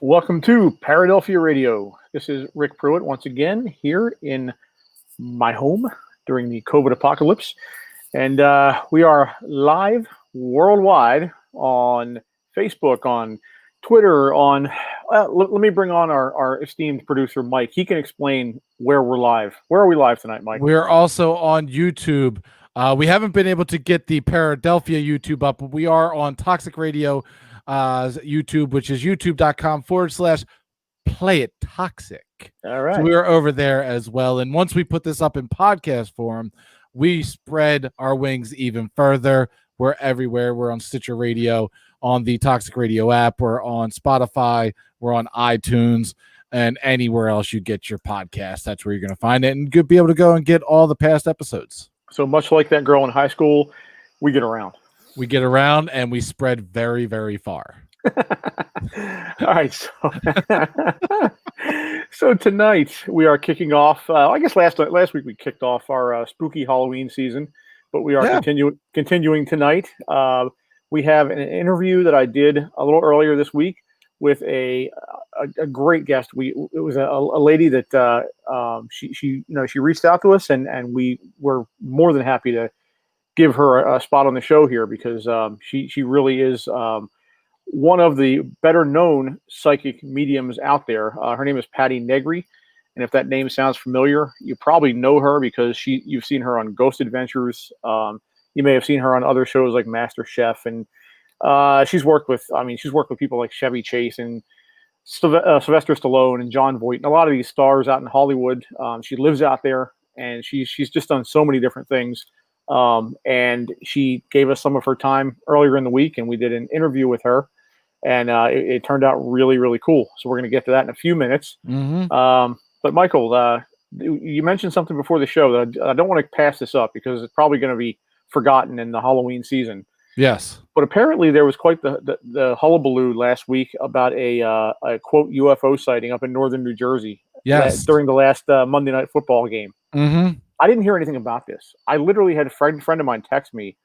Welcome to Paradelphia Radio. This is Rick Pruitt once again here in my home during the COVID apocalypse. And we are live worldwide on Facebook, on Twitter, on. Let me bring on our esteemed producer, Mike. He can explain where we're live. Where are we live tonight, Mike? We're also on YouTube. We haven't been able to get the Paradelphia YouTube up, but we are on Toxic Radio YouTube, which is youtube.com/Play It Toxic. All right. So we are over there as well. And once we put this up in podcast form, we spread our wings even further. We're everywhere. We're on Stitcher Radio, on the Toxic Radio app. We're on Spotify. We're on iTunes. And anywhere else you get your podcast, that's where you're going to find it. And you'll be able to go and get all the past episodes. So much like that girl in high school, we get around. We get around and we spread very, very far. All right. So tonight we are kicking off. I guess last week we kicked off our spooky Halloween season, but we are continuing tonight. We have an interview that I did a little earlier this week with a great guest. It was a lady that she reached out to us, and we were more than happy to give her a spot on the show here because she really is one of the better known psychic mediums out there. Her name is Patty Negri, and if that name sounds familiar, you probably know her because you've seen her on Ghost Adventures. You may have seen her on other shows like Master Chef, and she's worked with people like Chevy Chase and Sylvester Stallone and John Voight and a lot of these stars out in Hollywood. She lives out there, and she's just done so many different things. And she gave us some of her time earlier in the week, and we did an interview with her, and it turned out really, really cool. So we're going to get to that in a few minutes. Mm-hmm. But Michael, you mentioned something before the show that I don't want to pass this up because it's probably going to be forgotten in the Halloween season. Yes. But apparently there was quite the hullabaloo last week about a quote UFO sighting up in northern New Jersey. Yes. During the last Monday Night Football game. Mm-hmm. I didn't hear anything about this. I literally had a friend of mine text me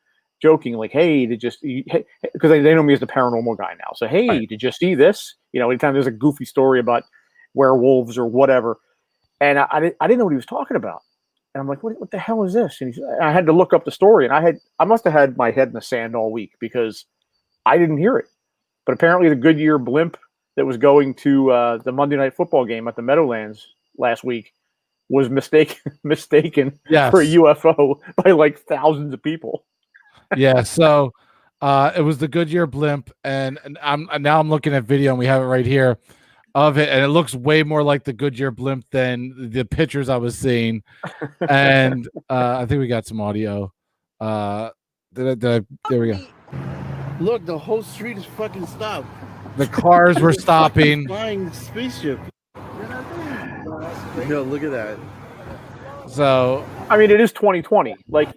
joking like, hey, because they know me as the paranormal guy now. So, hey, Right. Did you see this? Anytime there's a goofy story about werewolves or whatever. And I didn't know what he was talking about. And I'm like, what the hell is this? And I had to look up the story, and I must have had my head in the sand all week because I didn't hear it. But apparently the Goodyear blimp that was going to the Monday Night Football game at the Meadowlands last week was mistaken Yes. for a UFO by like thousands of people. Yeah, so it was the Goodyear blimp, and I'm looking at video, and we have it right here of it, and it looks way more like the Goodyear blimp than the pictures I was seeing. And I think we got some audio. There we go. Look, the whole street is fucking stopped. The cars were stopping. Flying spaceship. No, look at that. So I mean, it is 2020. Like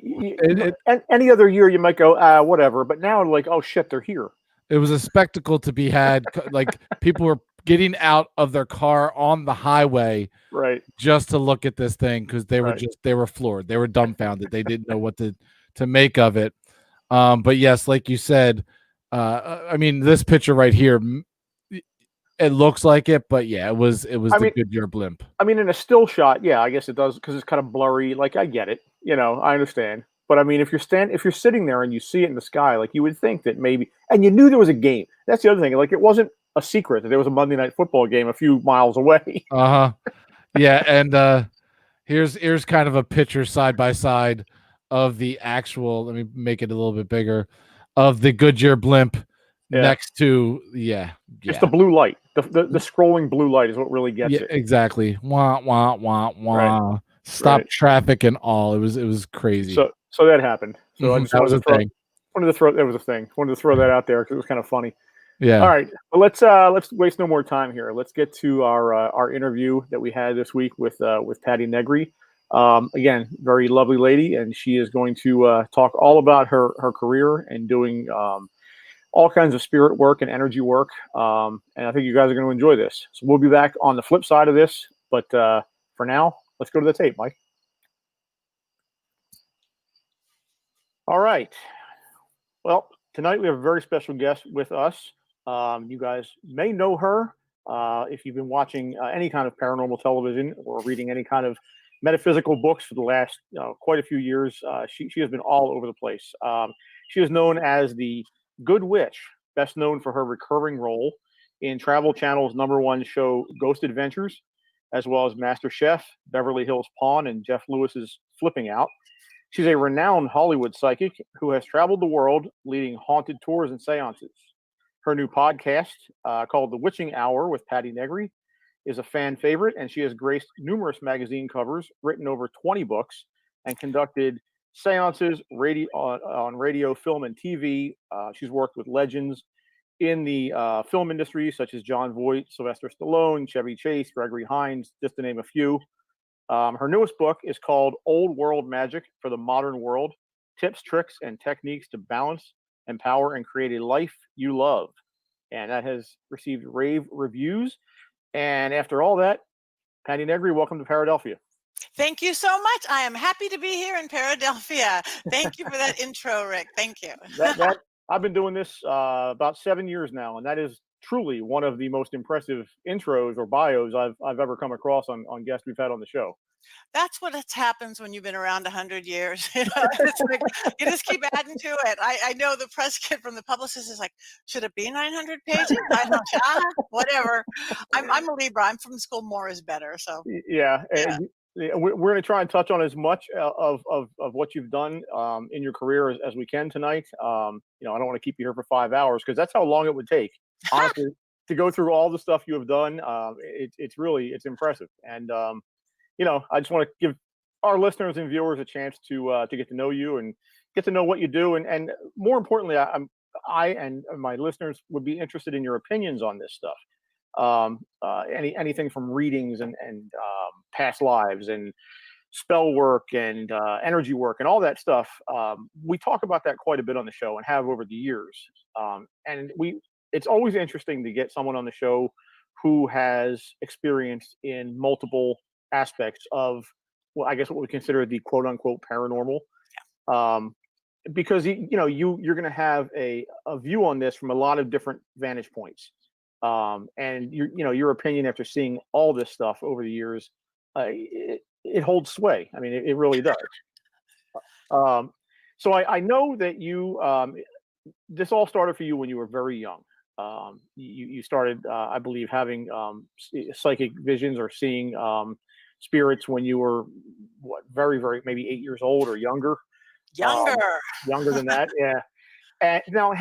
any other year, you might go, whatever. But now, like, oh shit, they're here. it was a spectacle to be had. Like people were getting out of their car on the highway, right, just to look at this thing because they were they were floored. They were dumbfounded. They didn't know what to make of it. But yes, like you said, I mean, this picture right here, it looks like it, but yeah, it was the Goodyear blimp. I mean, in a still shot, yeah, I guess it does because it's kind of blurry. Like, I get it, I understand. But I mean, if you're sitting there and you see it in the sky, like you would think that maybe, and you knew there was a game. That's the other thing. Like, it wasn't a secret that there was a Monday Night Football game a few miles away. Yeah, and here's kind of a picture side by side of the actual. Let me make it a little bit bigger of the Goodyear blimp. Yeah. Next to just the blue light, the scrolling blue light is what really gets it. Exactly. Wah wah wah wah. Right. Stop traffic and all. It was crazy. So that happened. So I just wanted to throw that out there because it was kind of funny. Yeah. All right. Well, let's waste no more time here. Let's get to our interview that we had this week with Patty Negri. Again, very lovely lady, and she is going to talk all about her career and doing all kinds of spirit work and energy work. And I think you guys are going to enjoy this. So we'll be back on the flip side of this. But for now, let's go to the tape, Mike. All right. Well, tonight we have a very special guest with us. You guys may know her If you've been watching any kind of paranormal television or reading any kind of metaphysical books for the last quite a few years, she has been all over the place. She is known as the Good Witch, best known for her recurring role in Travel Channel's #1 show Ghost Adventures, as well as Master Chef, Beverly Hills Pawn, and Jeff Lewis's Flipping Out. She's a renowned Hollywood psychic who has traveled the world leading haunted tours and seances. Her new podcast, called The Witching Hour with Patty Negri, is a fan favorite, and she has graced numerous magazine covers, written over 20 books, and conducted seances on radio, film, and TV. She's worked with legends in the film industry, such as John Voight, Sylvester Stallone, Chevy Chase, Gregory Hines, just to name a few. Her newest book is called Old World Magic for the Modern World: Tips, Tricks, and Techniques to Balance, Empower, and Create a Life You Love. And that has received rave reviews. And after all that, Patty Negri, welcome to Paradelphia. Thank you so much. I am happy to be here in Paradelphia. Thank you for that intro, Rick. Thank you. I've been doing this about 7 years now, and that is truly one of the most impressive intros or bios I've ever come across on guests we've had on the show. That's what happens when you've been around 100 years. It's like, you just keep adding to it. I know the press kit from the publicist is like, should it be 900 pages? I don't know, whatever. I'm a Libra. I'm from the school more is better. So yeah. We're going to try and touch on as much of what you've done in your career as we can tonight. I don't want to keep you here for 5 hours because that's how long it would take, honestly, to go through all the stuff you have done. It's impressive. And, I just want to give our listeners and viewers a chance to get to know you and get to know what you do. And more importantly, I and my listeners would be interested in your opinions on this stuff. Anything from readings and past lives and spell work and energy work and all that stuff. We talk about that quite a bit on the show and have over the years. And it's always interesting to get someone on the show who has experience in multiple aspects of, well, I guess what we consider the quote unquote paranormal. Because you're going to have a view on this from a lot of different vantage points. And your opinion after seeing all this stuff over the years, it holds sway. I mean, it really does. So I know that you, this all started for you when you were very young. You started, I believe, having psychic visions or seeing spirits when you were very, very, maybe 8 years old or younger. Younger than that. Yeah. And now,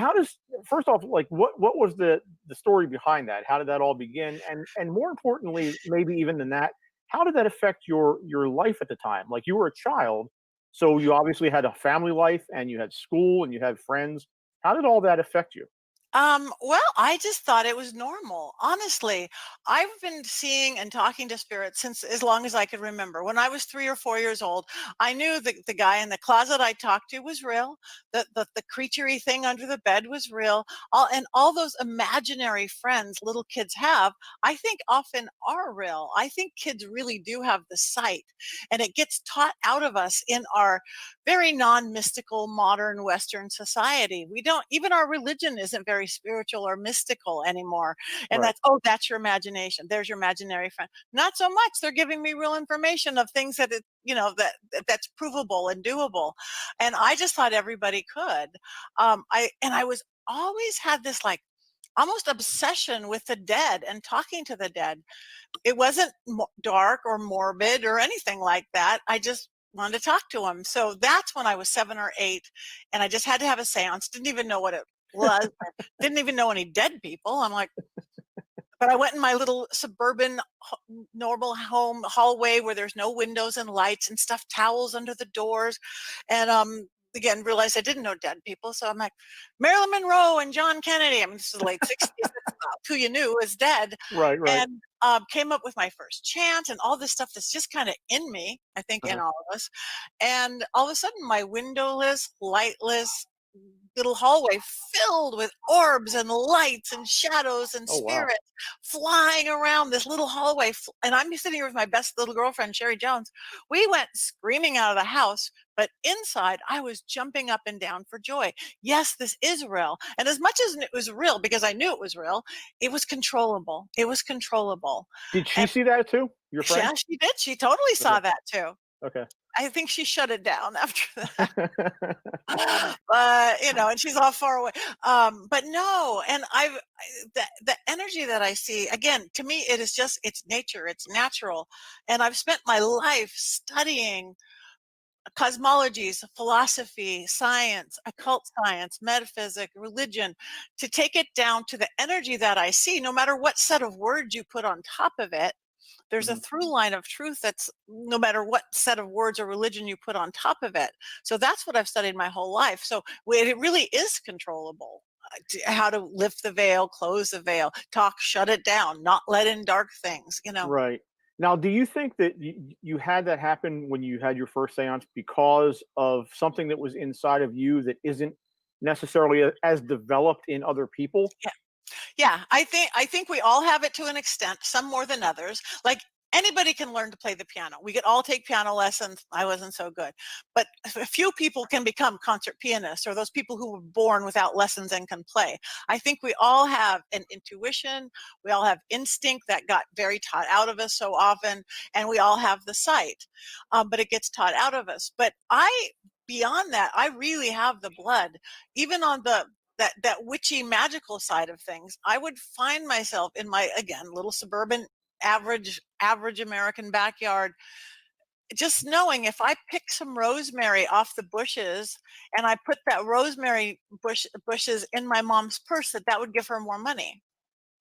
first off, like what was the story behind that? How did that all begin? And more importantly, maybe even than that, how did that affect your life at the time? Like, you were a child, so you obviously had a family life and you had school and you had friends. How did all that affect you? Well, I just thought it was normal. Honestly, I've been seeing and talking to spirits since as long as I could remember. When I was 3 or 4 years old, I knew the guy in the closet I talked to was real. The creaturey thing under the bed was real. All those imaginary friends little kids have, I think often are real. I think kids really do have the sight, and it gets taught out of us in our very non-mystical modern Western society. We don't, even our religion isn't very spiritual or mystical anymore. And Right. That's your imagination. There's your imaginary friend. Not so much. They're giving me real information of things that's provable and doable. And I just thought everybody could. I was always had this like almost obsession with the dead and talking to the dead. It wasn't dark or morbid or anything like that. I just wanted to talk to them. So that's when I was 7 or 8, and I just had to have a seance. Didn't even know what it was. Didn't even know any dead people. I'm like, but I went in my little suburban normal home hallway where there's no windows and lights and stuffed towels under the doors. And again, realized I didn't know dead people. So I'm like, Marilyn Monroe and John Kennedy. I mean, this is the late 60s. Who you knew was dead. Right. And came up with my first chant and all this stuff that's just kind of in me, I think, in all of us. And all of a sudden, my windowless, lightless, little hallway filled with orbs and lights and shadows and Oh, wow. spirits flying around this little hallway. And I'm sitting here with my best little girlfriend, Sherry Jones. We went screaming out of the house, but inside I was jumping up and down for joy. Yes, this is real. And as much as it was real, because I knew it was real, it was controllable. It was controllable. Did she And see that too? Your friend? yeah, she did. She totally saw Okay. that too. Okay. I think she shut it down after that. But and she's all far away. But no, and the energy that I see, again, to me, it's nature, it's natural. And I've spent my life studying cosmologies, philosophy, science, occult science, metaphysics, religion, to take it down to the energy that I see, no matter what set of words you put on top of it. There's a through line of truth that's no matter what set of words or religion you put on top of it. So that's what I've studied my whole life. So it really is controllable. How to lift the veil, close the veil, talk, shut it down, not let in dark things, Right. Now, do you think that you had that happen when you had your first seance because of something that was inside of you that isn't necessarily as developed in other people? Yeah. Yeah, I think we all have it to an extent, some more than others. Like anybody can learn to play the piano. We could all take piano lessons. I wasn't so good. But a few people can become concert pianists, or those people who were born without lessons and can play. I think we all have an intuition. We all have instinct that got very taught out of us so often, and we all have the sight, but it gets taught out of us. But beyond that, I really have the blood, even on that witchy magical side of things. I would find myself in my, again, little suburban average American backyard, just knowing if I pick some rosemary off the bushes and I put that rosemary bushes in my mom's purse, that would give her more money.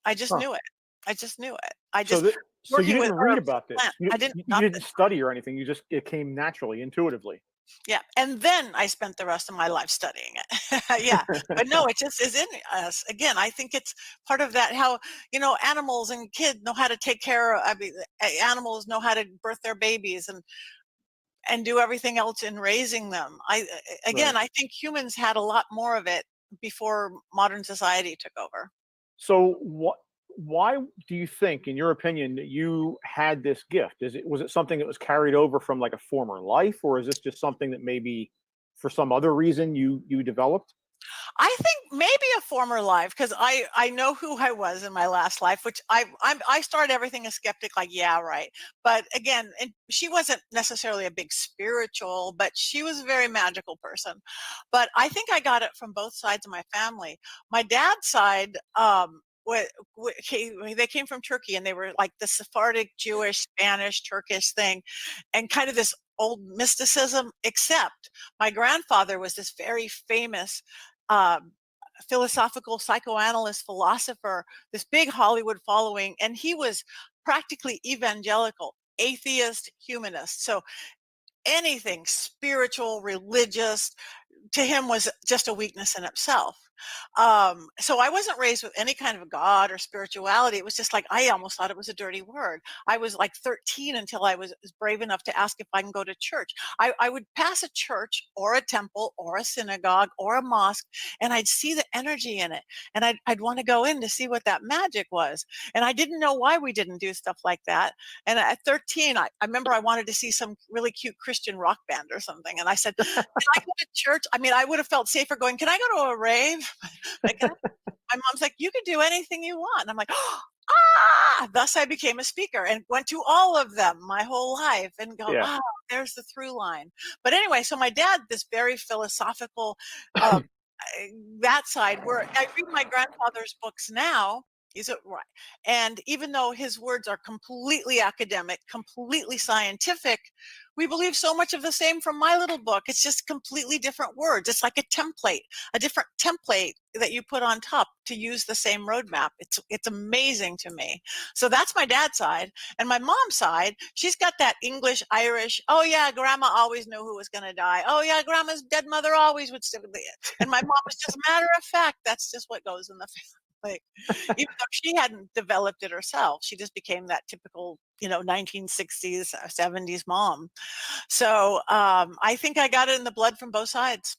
I just Huh. knew it. I just knew it. I So, just so you working with didn't read herbs and about this. plants. You, I didn't. you didn't study or anything. It came naturally, intuitively. Yeah. And then I spent the rest of my life studying it. Yeah. But no, it just is in us. Again, I think it's part of that, how, animals and kids know how to take care of, animals know how to birth their babies and do everything else in raising them. Right. I think humans had a lot more of it before modern society took over. So why do you think, in your opinion, that you had this gift? Was it something that was carried over from like a former life, or is this just something that maybe for some other reason you developed? I think maybe a former life, because I know who I was in my last life, which I started everything a skeptic, like, yeah, right. But again, and she wasn't necessarily a big spiritual, but she was a very magical person. But I think I got it from both sides of my family. My dad's side, they came from Turkey, and they were like the Sephardic, Jewish, Spanish, Turkish thing, and kind of this old mysticism, except my grandfather was this very famous um, philosophical psychoanalyst, philosopher, this big Hollywood following, and he was practically evangelical, atheist, humanist. So anything spiritual, religious, to him was just a weakness in itself. So I wasn't raised with any kind of God or spirituality. It was just like, I almost thought it was a dirty word. I was like 13 until I was brave enough to ask if I can go to church. I would pass a church or a temple or a synagogue or a mosque, and I'd see the energy in it. And I'd want to go in to see what that magic was. And I didn't know why we didn't do stuff like that. And at 13, I remember I wanted to see some really cute Christian rock band or something. And I said, can I go to church? I mean, I would have felt safer going, can I go to a rave? Like, my mom's like, you can do anything you want. And I'm like, thus I became a speaker and went to all of them my whole life and go, Yeah. there's the through line. But anyway, so my dad, this very philosophical, that side, where I read my grandfather's books now, he's right. And even though his words are completely academic, completely scientific, we believe so much of the same from my little book. It's just completely different words. It's like a different template that you put on top to use the same roadmap. It's amazing to me. So that's my dad's side. And my mom's side, she's got that English, Irish, oh yeah, grandma always knew who was going to die. Oh yeah, grandma's dead mother always would still be it. And my mom was just matter of fact, that's just what goes in the family. Like, even though she hadn't developed it herself, she just became that typical, 1960s, 70s mom. So I think I got it in the blood from both sides.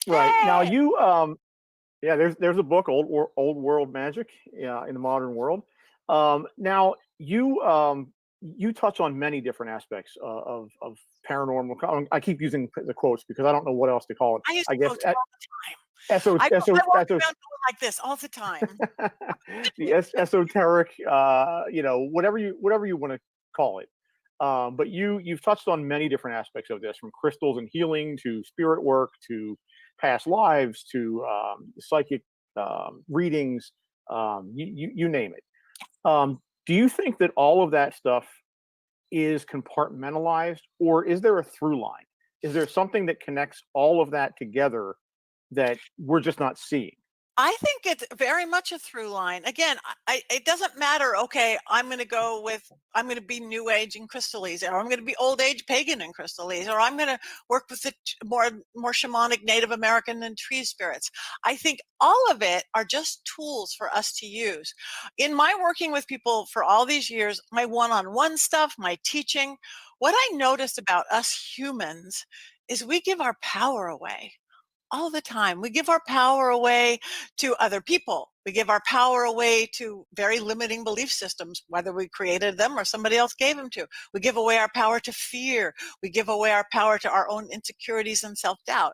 Right. Now Hey! you yeah, there's a book, Old World Magic, in the modern world. Now you touch on many different aspects of paranormal. I keep using the quotes because I don't know what else to call it. I use I guess quotes all the time. eso I walk eso around going like this all the time. the esoteric, whatever you want to call it. But you've touched on many different aspects of this, from crystals and healing to spirit work to past lives to psychic readings. You name it. Do you think that all of that stuff is compartmentalized, or is there a through line? Is there something that connects all of that together that we're just not seeing? I think it's very much a through line. Again, it doesn't matter. Okay, I'm going to be New Age in Crystallese, or I'm going to be Old Age Pagan in Crystallese, or I'm going to work with the more shamanic Native American and tree spirits. I think all of it are just tools for us to use. In my working with people for all these years, my one-on-one stuff, my teaching, what I noticed about us humans is we give our power away all the time. We give our power away to other people. We give our power away to very limiting belief systems, whether we created them or somebody else gave them to. We give away our power to fear. We give away our power to our own insecurities and self-doubt.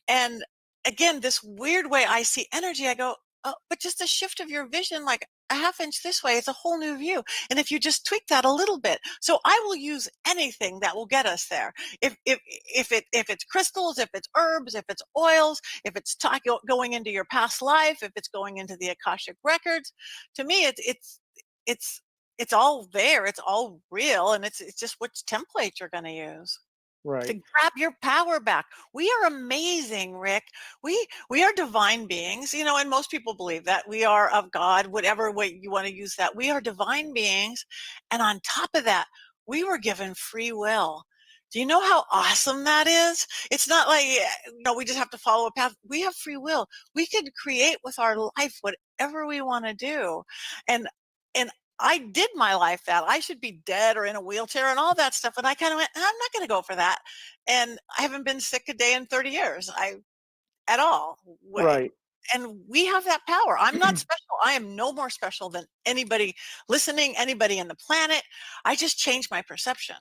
And again, this weird way I see energy, I go, oh, but just a shift of your vision, like a half inch this way, it's a whole new view. And if you just tweak that a little bit, so I will use anything that will get us there. If it's crystals, if it's herbs, if it's oils, if it's going into your past life, if it's going into the Akashic records, to me, it's all there. It's all real, and it's just which template you're going to use to Right. grab your power back. We are amazing, Rick. We are divine beings, and most people believe that we are of God, whatever way you want to use that. We are divine beings. And on top of that, we were given free will. Do you know how awesome that is? It's not like, we just have to follow a path. We have free will. We can create with our life whatever we want to do. And I did my life that I should be dead or in a wheelchair and all that stuff. And I kind of went, I'm not going to go for that. And I haven't been sick a day in 30 years. At all. Right. And we have that power. I'm not special. I am no more special than anybody listening, anybody in the planet. I just changed my perception.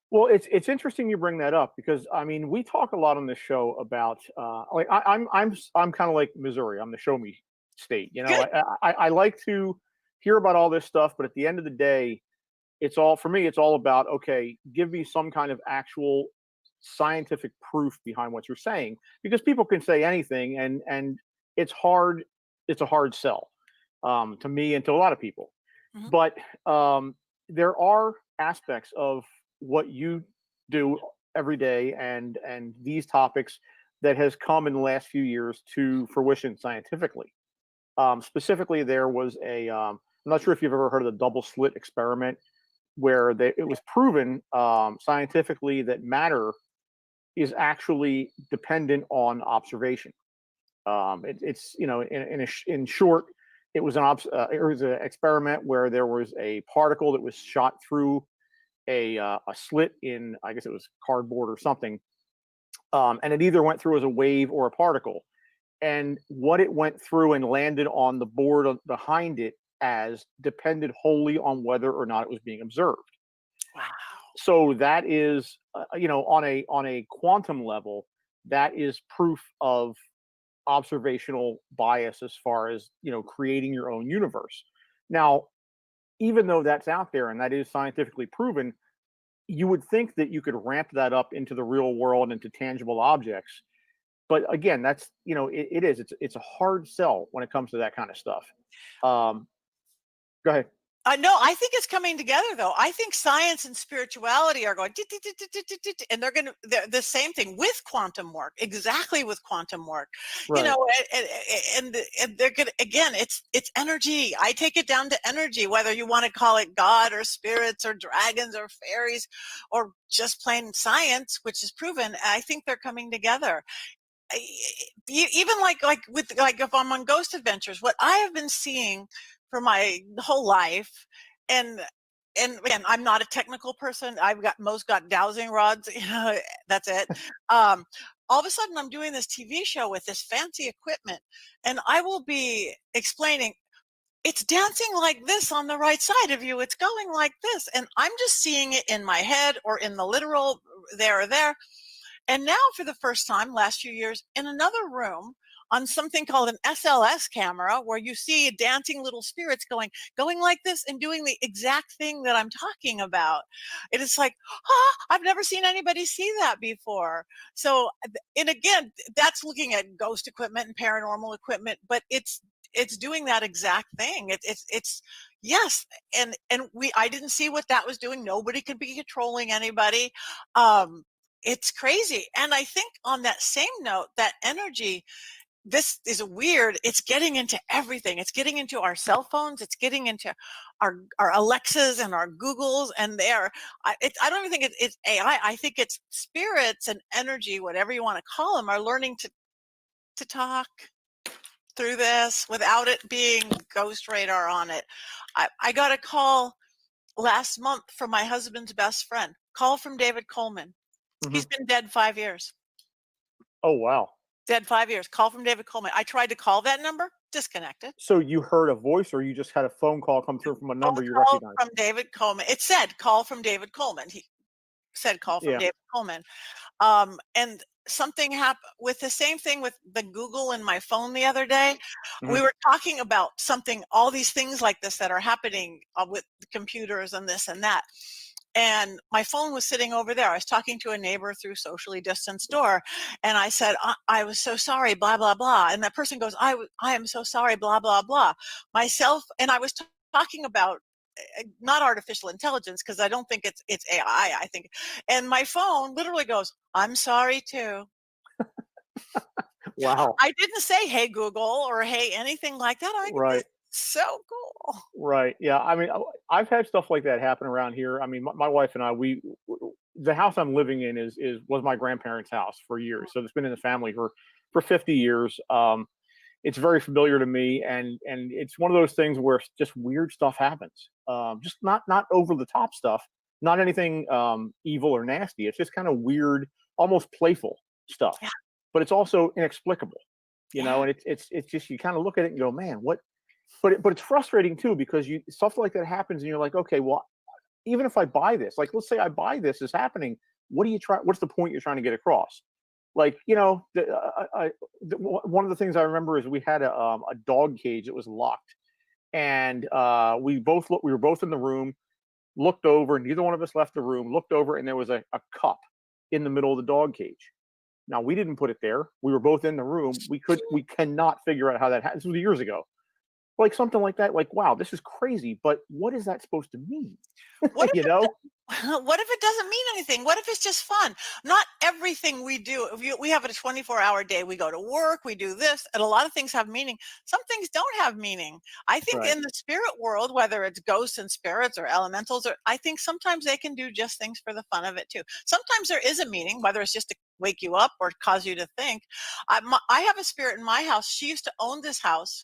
Well, it's interesting you bring that up because I mean we talk a lot on this show about like I'm kind of like Missouri. I'm the show me state. Good. I like to hear about all this stuff, but at the end of the day, it's all for me. It's all about, okay, give me some kind of actual scientific proof behind what you're saying, because people can say anything, and it's hard. It's a hard sell to me and to a lot of people. Mhm. But there are aspects of what you do every day and these topics that has come in the last few years to fruition scientifically. Specifically, there was I'm not sure if you've ever heard of the double slit experiment, where it was proven scientifically that matter is actually dependent on observation. It's in short, it was an experiment where there was a particle that was shot through a slit in, I guess it was cardboard or something, and it either went through as a wave or a particle. And what it went through and landed on the board behind it as depended wholly on whether or not it was being observed. Wow. So that is, on a quantum level, that is proof of observational bias as far as creating your own universe. Now, even though that's out there and that is scientifically proven, you would think that you could ramp that up into the real world, into tangible objects. But again, that's it's a hard sell when it comes to that kind of stuff. Go ahead. No, I think it's coming together though. I think science and spirituality are going, and they're the same thing with quantum work, exactly with quantum work, Right. and they're going to, again, it's energy. I take it down to energy, whether you want to call it God or spirits or dragons or fairies or just plain science, which is proven. I think they're coming together. Even like if I'm on ghost adventures, what I have been seeing for my whole life, and and again, I'm not a technical person. I've got dowsing rods. That's it. All of a sudden, I'm doing this TV show with this fancy equipment, and I will be explaining, it's dancing like this on the right side of you. It's going like this. And I'm just seeing it in my head or in the literal there or there. And now for the first time, last few years, in another room on something called an SLS camera, where you see dancing little spirits going like this and doing the exact thing that I'm talking about. It is like, I've never seen anybody see that before. So, and again, that's looking at ghost equipment and paranormal equipment, but it's doing that exact thing. It's yes. And I didn't see what that was doing. Nobody could be controlling anybody. It's crazy. And I think on that same note, that energy, this is weird. It's getting into everything. It's getting into our cell phones. It's getting into our Alexas and our Googles. And I don't even think it's AI. I think it's spirits and energy, whatever you want to call them, are learning to talk through this without it being ghost radar on it. I got a call last month from my husband's best friend. Call from David Coleman. Mm-hmm. He's been dead 5 years. Oh, wow. Dead 5 years. Call from David Coleman. I tried to call that number, disconnected. So you heard a voice, or you just had a phone call come through from a number you recognized? From David Coleman. It said call from David Coleman. He said call from David Coleman. And something happened with the same thing with the Google in my phone the other day. Mm-hmm. We were talking about something, all these things like this that are happening with the computers and this and that. And my phone was sitting over there. I was talking to a neighbor through socially distanced door. And I said, I was so sorry, blah, blah, blah. And that person goes, I am so sorry, blah, blah, blah. Myself, and I was talking about not artificial intelligence, because I don't think it's AI, I think. And my phone literally goes, I'm sorry too. Wow. I didn't say, hey, Google, or hey, anything like that. Right. So cool. Right. Yeah. I mean, I've had stuff like that happen around here. I mean, my wife and I, the house I'm living in was my grandparents' house for years. So it's been in the family for 50 years. It's very familiar to me, and it's one of those things where just weird stuff happens. Just not over the top stuff, not anything evil or nasty. It's just kind of weird, almost playful stuff. Yeah. But it's also inexplicable, you know. And it's just, you kind of look at it and go, man, what? But it's frustrating too, because stuff like that happens and you're like, okay, well, even if I buy this, like, let's say I buy this is happening, what's the point you're trying to get across? Like, you know, one of the things I remember is we had a dog cage that was locked, and we were both in the room, looked over, neither one of us left the room, looked over, and there was a cup in the middle of the dog cage. Now, we didn't put it there. We were both in the room. We cannot figure out how that happened. This was years ago. Like something like that, like, wow, this is crazy, but what is that supposed to mean? You know? What if it doesn't mean anything? What if it's just fun? Not everything we do. We have a 24-hour day. We go to work, we do this, and a lot of things have meaning. Some things don't have meaning. I think in the spirit world, whether it's ghosts and spirits or elementals, I think sometimes they can do just things for the fun of it too. Sometimes there is a meaning, whether it's just to wake you up or cause you to think. I have a spirit in my house. She used to own this house.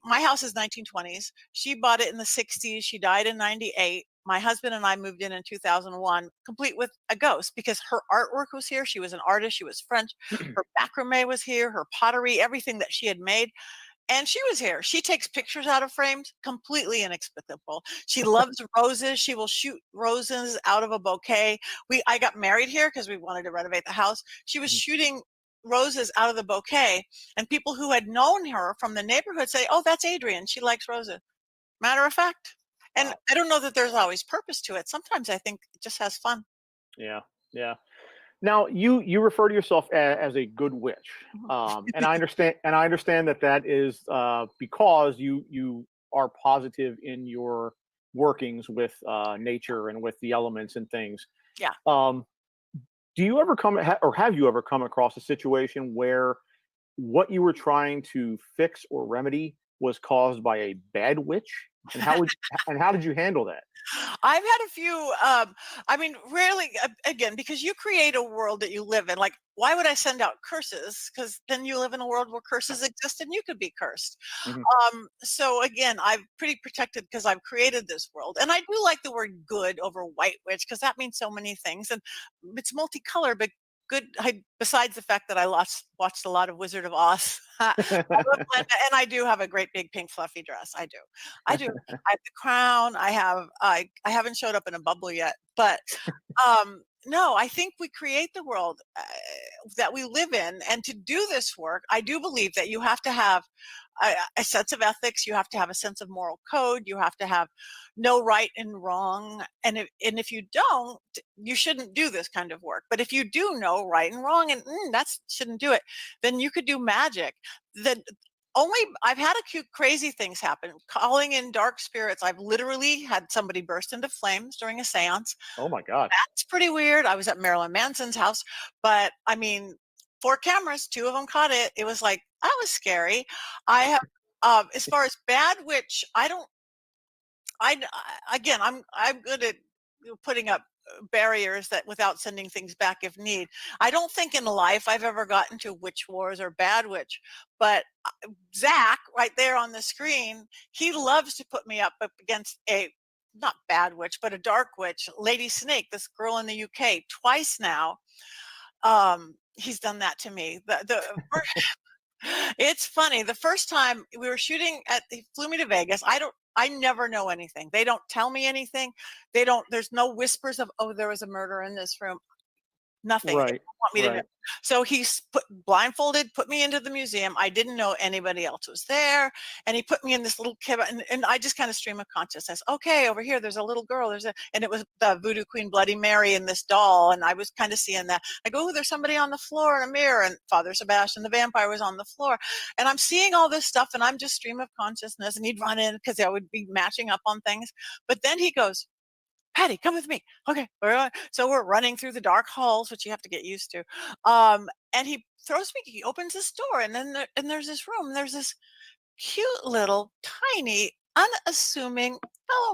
My house is 1920s. She bought it in the 60s. She died in 98. My husband and I moved in 2001, complete with a ghost, because her artwork was here. She was an artist. She was French. Her macrame was here, her pottery, everything that she had made. And she was here. She takes pictures out of frames, completely inexplicable. She loves roses. She will shoot roses out of a bouquet. I got married here because we wanted to renovate the house. She was shooting roses out of the bouquet, and people who had known her from the neighborhood say, oh, that's Adrienne. She likes roses. Matter of fact. And I don't know that there's always purpose to it. Sometimes I think it just has fun. Yeah. Yeah. Now you refer to yourself as a good witch. And I understand that is because you are positive in your workings with nature and with the elements and things. Yeah. Do you ever have you ever come across a situation where what you were trying to fix or remedy was caused by a bad witch And how did you handle that? I've had a few, I mean, rarely, again, because you create a world that you live in. Like, why would I send out curses? Because then you live in a world where curses exist and you could be cursed. Mhm. So again, I'm pretty protected because I've created this world. And I do like the word good over white witch because that means so many things. And it's multicolored, but good. Besides the fact that I watched a lot of Wizard of Oz, I love Glenda, and I do have a great big pink fluffy dress. I do. I do. I have the crown. I haven't showed up in a bubble yet, but no, I think we create the world that we live in, and to do this work, I do believe that you have to have a sense of ethics. You have to have a sense of moral code. You have to have no right and wrong. And if you don't, you shouldn't do this kind of work. But if you do know right and wrong, and that shouldn't do it, then you could do magic. Then I've had a few crazy things happen. Calling in dark spirits. I've literally had somebody burst into flames during a seance. Oh my God. That's pretty weird. I was at Marilyn Manson's house, but I mean, 4 cameras, 2 of them caught it. It was like, that was scary. I have, as far as bad witch, again, I'm good at putting up barriers that without sending things back if need. I don't think in life I've ever gotten to witch wars or bad witch, but Zach right there on the screen, he loves to put me up against a not bad witch, but a dark witch, Lady Snake, this girl in the UK, twice now. He's done that to me. It's funny. The first time we were shooting he flew me to Vegas. I never know anything. They don't tell me anything. There's no whispers of, oh, there was a murder in this room. Nothing. Right. They don't want me to know. So he's blindfolded, put me into the museum. I didn't know anybody else was there. And he put me in this little cabin, and I just kind of stream of consciousness. Okay, over here, there's a little girl. And it was the Voodoo Queen Bloody Mary and this doll. And I was kind of seeing that. I go, oh, there's somebody on the floor in a mirror. And Father Sebastian, the vampire, was on the floor. And I'm seeing all this stuff, and I'm just stream of consciousness. And he'd run in because I would be matching up on things. But then he goes, Patty, come with me. Okay. So we're running through the dark halls, which you have to get used to. And he opens this door, and then there's this room. There's this cute little tiny, unassuming,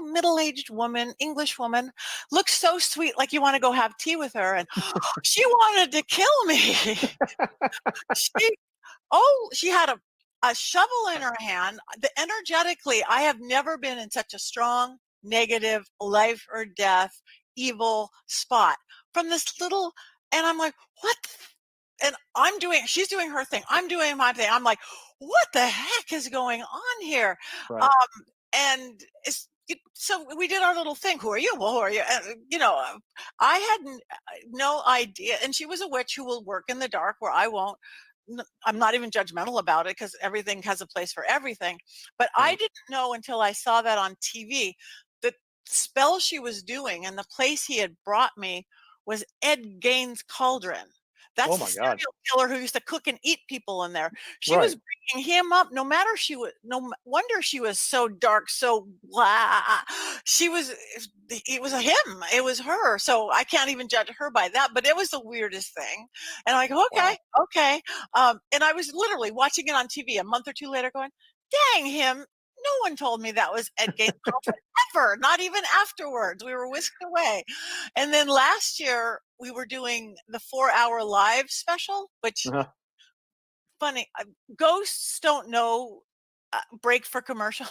middle-aged woman, English woman, looks so sweet, like you want to go have tea with her. And she wanted to kill me. She had a shovel in her hand. Energetically, I have never been in such a strong, negative, life or death, evil spot from this little, and I'm like, what? And she's doing her thing. I'm doing my thing. I'm like, what the heck is going on here? Right. And so we did our little thing. Who are you? Well, who are you? I had no idea. And she was a witch who will work in the dark where I won't. I'm not even judgmental about it because everything has a place for everything. But I didn't know until I saw that on TV. The spell she was doing and the place he had brought me was Ed Gein's cauldron. That's the serial killer who used to cook and eat people in there. She was bringing him up. No wonder she was so dark, so blah. It was him. It was her. So I can't even judge her by that. But it was the weirdest thing. And I'm like, okay. And I was literally watching it on TV a month or 2 later, going, "Dang him! No one told me that was Ed Gein's cauldron ever. Not even afterwards. We were whisked away." And then last year we were doing the 4-hour live special, which funny. Ghosts don't know break for commercial.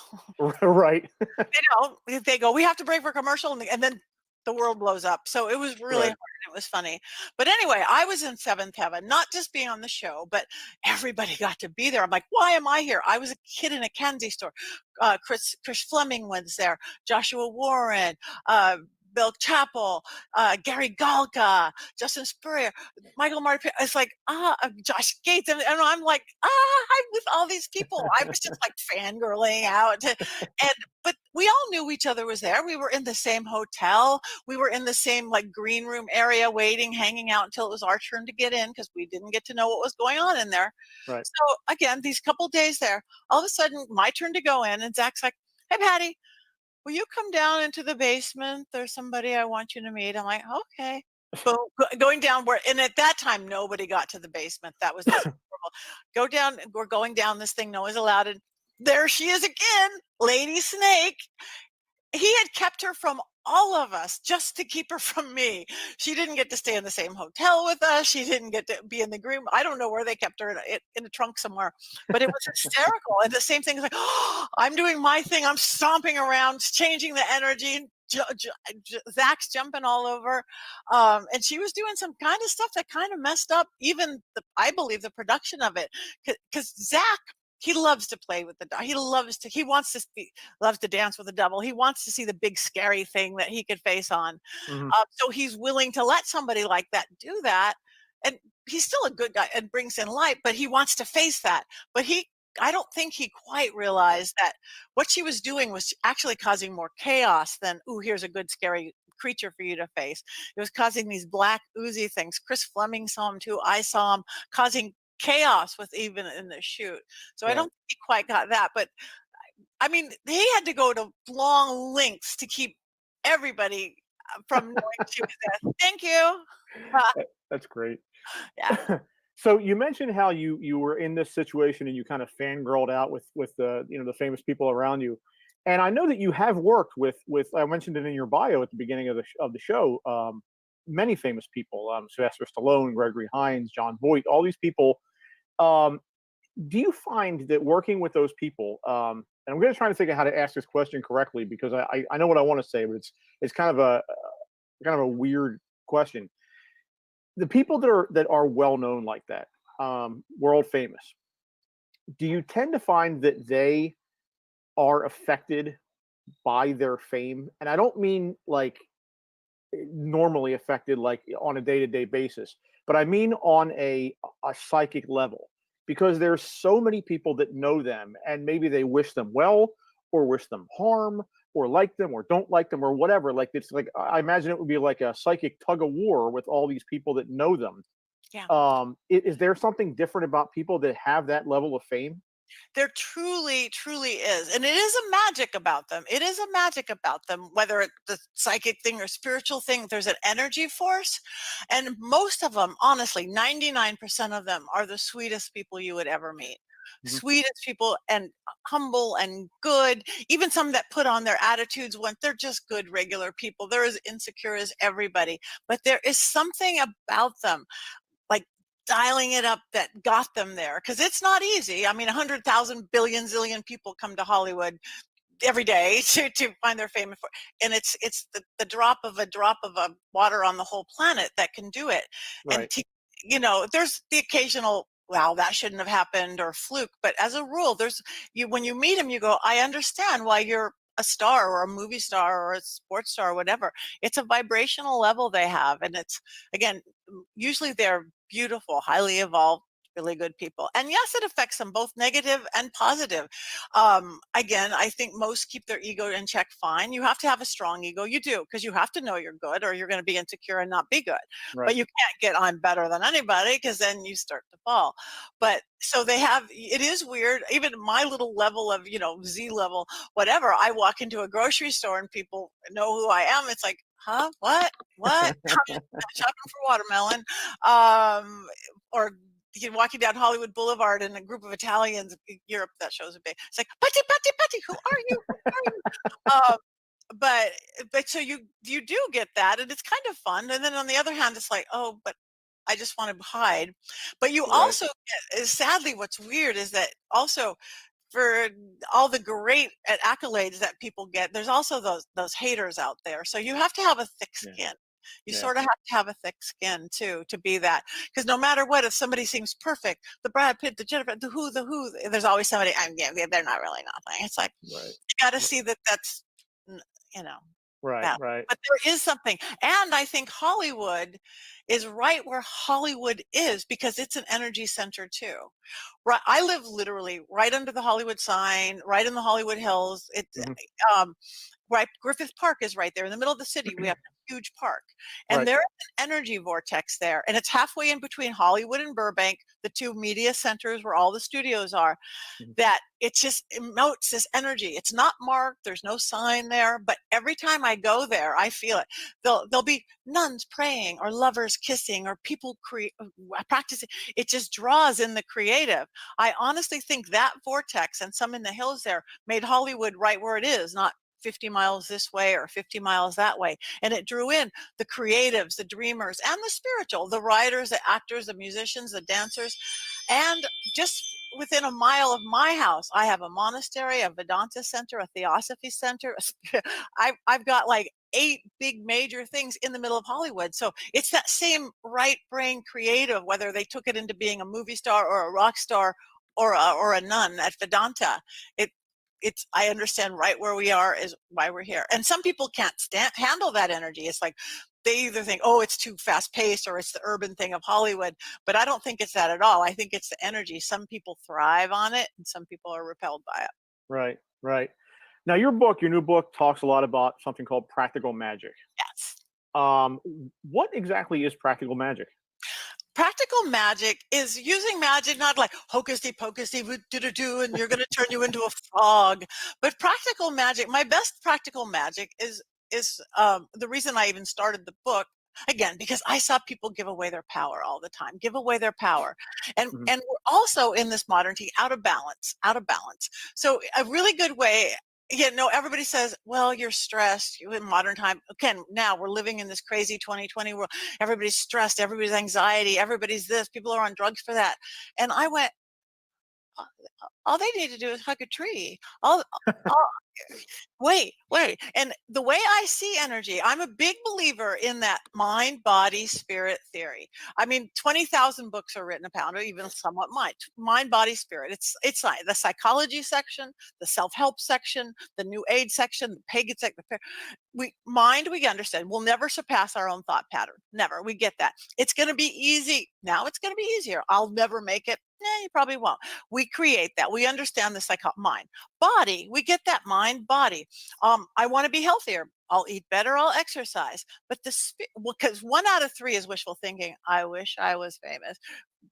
Right. They go, we have to break for commercial, and then the world blows up. So it was really hard. It was funny. But anyway, I was in seventh heaven, not just being on the show, but everybody got to be there. I'm like, why am I here? I was a kid in a candy store. Chris Fleming was there, Joshua Warren, Bill Chappell, Gary Galka, Justin Spurrier, Michael Martin. It's like, Josh Gates. And I'm like, I'm with all these people. I was just like fangirling out. But we all knew each other was there. We were in the same hotel. We were in the same like green room area waiting, hanging out until it was our turn to get in because we didn't get to know what was going on in there. Right. So again, these couple days there, all of a sudden my turn to go in, and Zach's like, "Hey, Patty, will you come down into the basement? There's somebody I want you to meet." I'm like, okay. So going down and at that time, nobody got to the basement. That was horrible. Go down. We're going down this thing. No one's allowed in. there she is again, Lady Snake. He had kept her from all of us just to keep her from me. She didn't get to stay in the same hotel with us. She didn't get to be in the green. I don't know where they kept her in a trunk somewhere, but it was hysterical. And the same thing is like, oh, I'm doing my thing. I'm stomping around, changing the energy. Zach's jumping all over. And she was doing some kind of stuff that kind of messed up even I believe the production of it. Because Zach, he loves to play with the dog. Loves to dance with the devil. He wants to see the big scary thing that he could face on. Mm-hmm. So he's willing to let somebody like that do that. And he's still a good guy and brings in light, but he wants to face that. But I don't think he quite realized that what she was doing was actually causing more chaos than, ooh, here's a good scary creature for you to face. It was causing these black oozy things. Chris Fleming saw him too. I saw him causing chaos with even in the shoot. So I don't think he quite got that. But I mean, he had to go to long lengths to keep everybody from knowing she was there. Thank you. That's great. Yeah. So you mentioned how you were in this situation and you kind of fangirled out with the the famous people around you, and I know that you have worked with I mentioned it in your bio at the beginning of the show. Many famous people, Sylvester Stallone, Gregory Hines, John Voight, all these people. Do you find that working with those people, and I'm going to try to think of how to ask this question correctly because I know what I want to say, but it's kind of a weird question. The people that are well known like that, world famous, do you tend to find that they are affected by their fame? And I don't mean like normally affected, like on a day-to-day basis, but I mean on a psychic level, because there's so many people that know them and maybe they wish them well or wish them harm or like them or don't like them or whatever. Like it's like I imagine it would be like a psychic tug of war with all these people that know them. Yeah. Is there something different about people that have that level of fame? There truly, truly is. And it is a magic about them. It is a magic about them, whether it's the psychic thing or spiritual thing, there's an energy force. And most of them, honestly, 99% of them are the sweetest people you would ever meet. Mhm. Sweetest people and humble and good. Even some that put on their attitudes when they're just good, regular people. They're as insecure as everybody. But there is something about them, like dialing it up, that got them there, because it's not easy. I mean, 100,000 billion zillion people come to Hollywood every day to find their fame, and it's the drop of a water on the whole planet that can do it. And Right. there's the occasional, wow, that shouldn't have happened, or fluke, but as a rule, when you meet them, you go, I understand why you're a star or a movie star or a sports star or whatever. It's a vibrational level they have, and it's, again, usually they're beautiful, highly evolved, really good people. And yes, it affects them both negative and positive. Again, I think most keep their ego in check fine. You have to have a strong ego. You do, because you have to know you're good or you're going to be insecure and not be good. Right. But you can't get I'm better than anybody, because then you start to fall. But so it is weird. Even my little level of, Z level, whatever, I walk into a grocery store and people know who I am. It's like, huh? What? Shopping for watermelon. Or walking down Hollywood Boulevard and a group of Italians in Europe, that shows a bit. It's like, Patti, who are you? Who are you? But so you do get that, and it's kind of fun. And then on the other hand, it's like, oh, but I just want to hide. But you also get, sadly, what's weird is that also, for all the great accolades that people get, there's also those haters out there. So you have to have a thick skin. You sort of have to have a thick skin too to be that, because no matter what, if somebody seems perfect, the Brad Pitt, the Jennifer, the who, there's always somebody. They're not really nothing. It's like, you got to see that that's Right. But there is something, and I think Hollywood is right where Hollywood is, because it's an energy center too. Right, I live literally right under the Hollywood sign, right in the Hollywood Hills. It's right. Griffith Park is right there in the middle of the city. We have huge park. And Right. there's an energy vortex there. And it's halfway in between Hollywood and Burbank, the two media centers where all the studios are, Mhm. that it just emotes this energy. It's not marked, there's no sign there, but every time I go there, I feel it. There'll be nuns praying or lovers kissing or people practicing. It just draws in the creative. I honestly think that vortex and some in the hills there made Hollywood right where it is, not 50 miles this way or 50 miles that way. And it drew in the creatives, the dreamers, and the spiritual, the writers, the actors, the musicians, the dancers. And just within a mile of my house, I have a monastery, a Vedanta center, a Theosophy center. I've got like 8 big major things in the middle of Hollywood. So it's that same right brain creative, whether they took it into being a movie star or a rock star or a nun at Vedanta. I understand right where we are is why we're here. And some people can't handle that energy. It's like they either think, oh, it's too fast paced or it's the urban thing of Hollywood. But I don't think it's that at all. I think it's the energy. Some people thrive on it and some people are repelled by it. Right. Right. Now, your new book talks a lot about something called practical magic. Yes. What exactly is practical magic? Practical magic is using magic, not like hocusy pocusy, do, and you're going to turn you into a frog. But practical magic, my best practical magic is the reason I even started the book. Again, because I saw people give away their power all the time, give away their power. And Mhm. and we're also in this modernity out of balance. So a really good way, everybody says, well, you're stressed. You in modern time. Again, now we're living in this crazy 2020 world. Everybody's stressed, everybody's anxiety, everybody's this, people are on drugs for that. And I went, all they need to do is hug a tree. All Wait. And the way I see energy, I'm a big believer in that mind, body, spirit theory. I mean, 20,000 books are written about it, even somewhat mind, body, spirit. It's like the psychology section, the self-help section, the new age section, the pagan section. We understand. We'll never surpass our own thought pattern. Never. We get that. It's going to be easy. Now it's going to be easier. I'll never make it. You probably won't. We create that. We understand the mind. Body, we get that. Mind, body. I want to be healthier. I'll eat better. I'll exercise. But because 1 out of 3 is wishful thinking. I wish I was famous.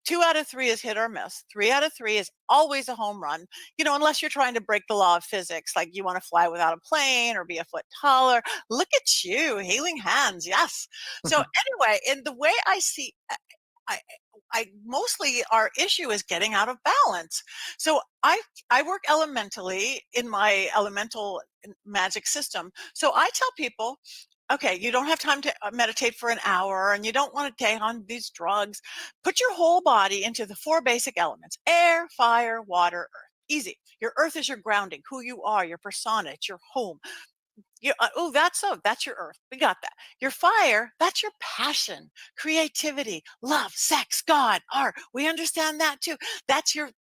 2 out of 3 is hit or miss. 3 out of 3 is always a home run, unless you're trying to break the law of physics, like you want to fly without a plane or be a foot taller. Look at you, healing hands. Yes. So anyway, in the way I see, I mostly our issue is getting out of balance. So I work elementally in my elemental magic system. So I tell people, okay, you don't have time to meditate for an hour and you don't want to take on these drugs. Put your whole body into the 4 basic elements: air, fire, water, earth. Easy. Your earth is your grounding, who you are, your persona, it's your home. That's your earth. We got that. Your fire, that's your passion, creativity, love, sex, God, art. We understand that too. That's your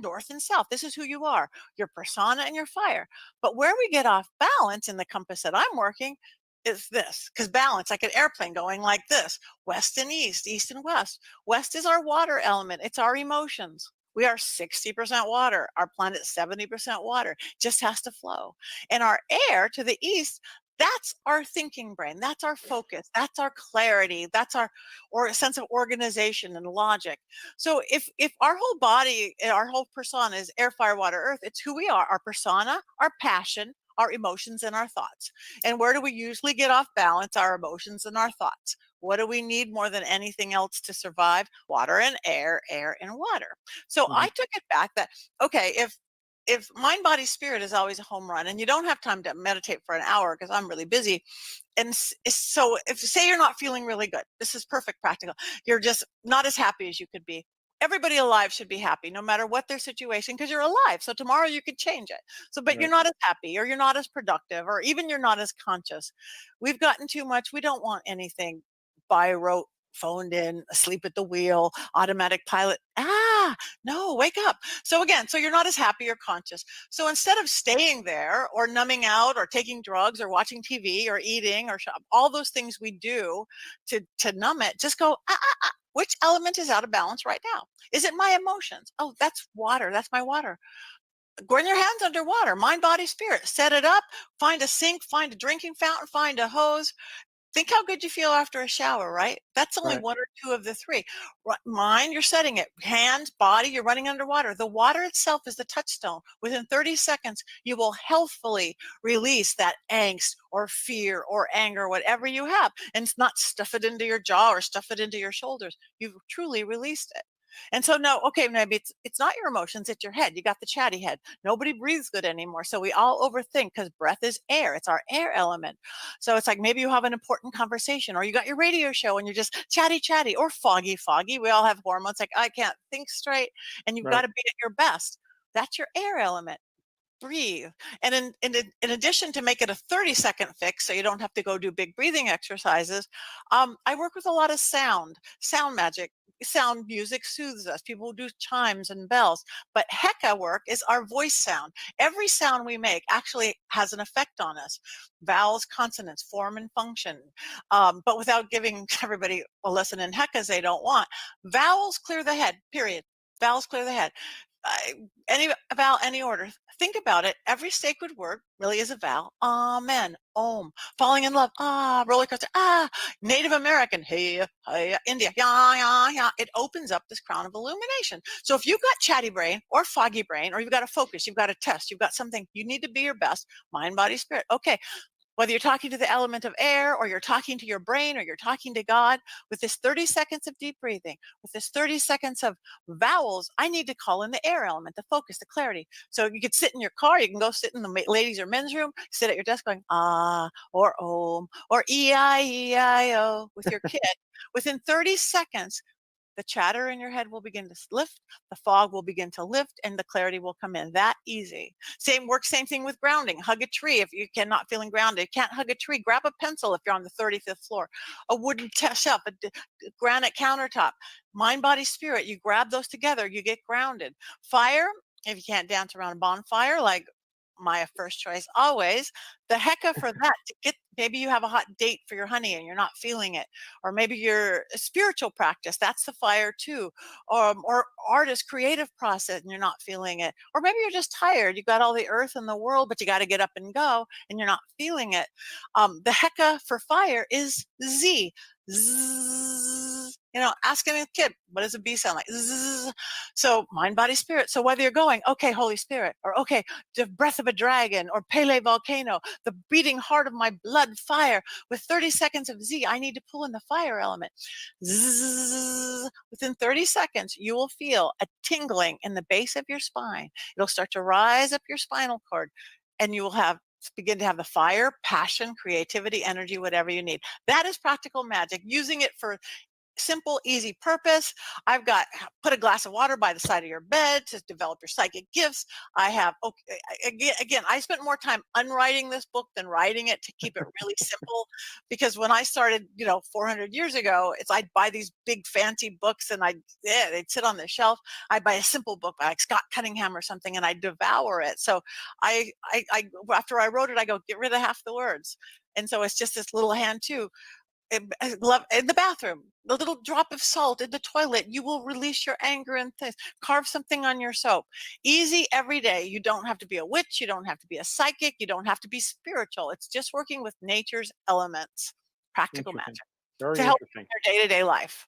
north and south. This is who you are, your persona and your fire. But where we get off balance in the compass that I'm working is this, because balance, like an airplane going like this, west and east and west. West is our water element. It's our emotions. We are 60% water. Our planet's 70% water. Just has to flow. And our air to the east, that's our thinking brain. That's our focus. That's our clarity. That's our sense of organization and logic. So if our whole body, our whole persona is air, fire, water, earth, it's who we are: our persona, our passion, our emotions, and our thoughts. And where do we usually get off balance? Our emotions and our thoughts. What do we need more than anything else to survive? Water and air and water. So I took it back that, okay, if mind, body, spirit is always a home run and you don't have time to meditate for an hour because I'm really busy. And so if say you're not feeling really good, this is perfect practical. You're just not as happy as you could be. Everybody alive should be happy no matter what their situation, because you're alive. So tomorrow you could change it. So, but Right. you're not as happy, or you're not as productive, or even you're not as conscious. We've gotten too much. We don't want anything by rote, phoned in, asleep at the wheel, automatic pilot. No, wake up. So again, you're not as happy or conscious. So instead of staying there or numbing out or taking drugs or watching TV or eating or all those things we do to numb it, just go, which element is out of balance right now? Is it my emotions? Oh, that's water. That's my water. run your hands underwater, mind, body, spirit. Set it up, find a sink, find a drinking fountain, find a hose. Think how good you feel after a shower, right? That's only Right. one or two of the three. Mind, you're setting it. Hands, body, you're running underwater. The water itself is the touchstone. Within 30 seconds, you will healthfully release that angst or fear or anger, whatever you have, and it's not stuff it into your jaw or stuff it into your shoulders. You've truly released it. And so no, okay, maybe it's not your emotions, it's your head. You got the chatty head. Nobody breathes good anymore. So we all overthink because breath is air. It's our air element. So it's like maybe you have an important conversation or you got your radio show and you're just chatty or foggy. We all have hormones like I can't think straight and you've got Right. to be at your best. That's your air element. Breathe. And in addition to make it a 30-second fix so you don't have to go do big breathing exercises, I work with a lot of sound magic. Sound music soothes us. People do chimes and bells, but Heka work is our voice sound. Every sound we make actually has an effect on us. Vowels, consonants, form and function. But without giving everybody a lesson in Hecas they don't want. Vowels clear the head, period. Vowels clear the head. Any vowel, any order. Think about it. Every sacred word really is a vowel. Amen. Om. Falling in love. Ah. Roller coaster. Ah. Native American. Hey, hey. India. Ya, ya, ya. It opens up this crown of illumination. So if you've got chatty brain or foggy brain, or you've got to focus, you've got a test, you've got something, you need to be your best. Mind, body, spirit. Okay. Whether you're talking to the element of air or you're talking to your brain or you're talking to God, with this 30 seconds of deep breathing, with this 30 seconds of vowels, I need to call in the air element, the focus, the clarity. So you could sit in your car, you can go sit in the ladies or men's room, sit at your desk going, ah, or om, or E-I-E-I-O with your kid. Within 30 seconds, the chatter in your head will begin to lift, the fog will begin to lift, and the clarity will come in. That easy. Same thing with grounding. Hug a tree if you cannot feeling grounded. Can't hug a tree, grab a pencil if you're on the 35th floor, a wooden shelf, a granite countertop. Mind, body, spirit, you grab those together, you get grounded. Fire, if you can't dance around a bonfire, like my first choice always, the hecka for that to get, maybe you have a hot date for your honey and you're not feeling it, or maybe your spiritual practice, that's the fire too, or artist creative process and you're not feeling it, or maybe you're just tired, you got all the earth in the world but you got to get up and go and you're not feeling it. The hecka for fire is z. Zzz, ask any kid, what does a bee sound like? Zzz. So mind, body, spirit. So whether you're going, okay, Holy Spirit, or okay, the breath of a dragon, or Pele volcano, the beating heart of my blood, fire, with 30 seconds of Z, I need to pull in the fire element. Zzz. Within 30 seconds, you will feel a tingling in the base of your spine. It'll start to rise up your spinal cord, and you will begin to have the fire, passion, creativity, energy, whatever you need. That is practical magic, using it for simple, easy purpose. I've got put a glass of water by the side of your bed to develop your psychic gifts. I have, again, I spent more time unwriting this book than writing it to keep it really simple. Because when I started, 400 years ago, I'd buy these big fancy books and they'd sit on the shelf. I'd buy a simple book by like Scott Cunningham or something and I'd devour it. So I after I wrote it, I go, get rid of half the words. And so it's just this little hand too. I love in the bathroom, the little drop of salt in the toilet, you will release your anger and things. Carve something on your soap. Easy every day. You don't have to be a witch. You don't have to be a psychic. You don't have to be spiritual. It's just working with nature's elements, practical magic Very to help interesting. your day-to-day life.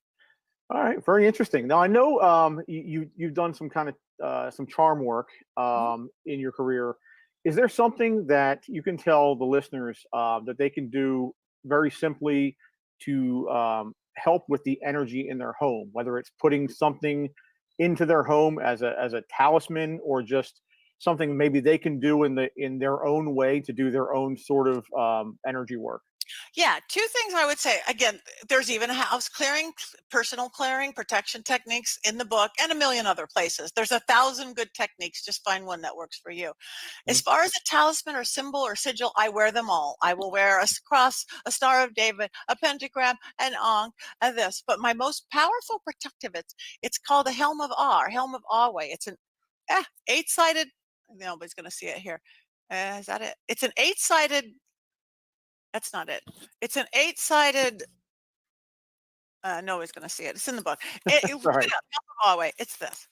All right, very interesting. Now I know you've done some kind of some charm work in your career. Is there something that you can tell the listeners that they can do very simply to help with the energy in their home, whether it's putting something into their home as a talisman or just something maybe they can do in their own way to do their own sort of energy work? Yeah, two things I would say. Again, there's even house clearing, personal clearing, protection techniques in the book, and a million other places. There's 1,000 good techniques. Just find one that works for you. As far as a talisman or symbol or sigil, I wear them all. I will wear a cross, a Star of David, a pentagram, an ankh, and this. But my most powerful protective, it's called a helm of awe, or helm of Away. It's an 8-sided. Nobody's going to see it here. Is that it? It's an 8-sided. That's not it. It's an 8-sided. Nobody's going to see it. It's in the book. Right. It's this.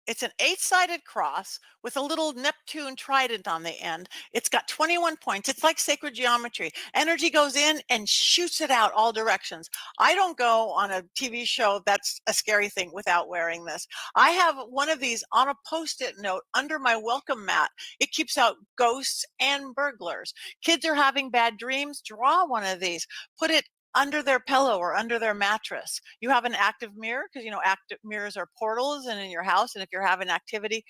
It's an 8-sided cross with a little Neptune trident on the end. It's got 21 points. It's like sacred geometry. Energy goes in and shoots it out all directions. I don't go on a TV show, that's a scary thing, without wearing this. I have one of these on a Post-it note under my welcome mat. It keeps out ghosts and burglars. Kids are having bad dreams. Draw one of these. Put it under their pillow or under their mattress. You have an active mirror, because active mirrors are portals and in your house. And if you're having activity,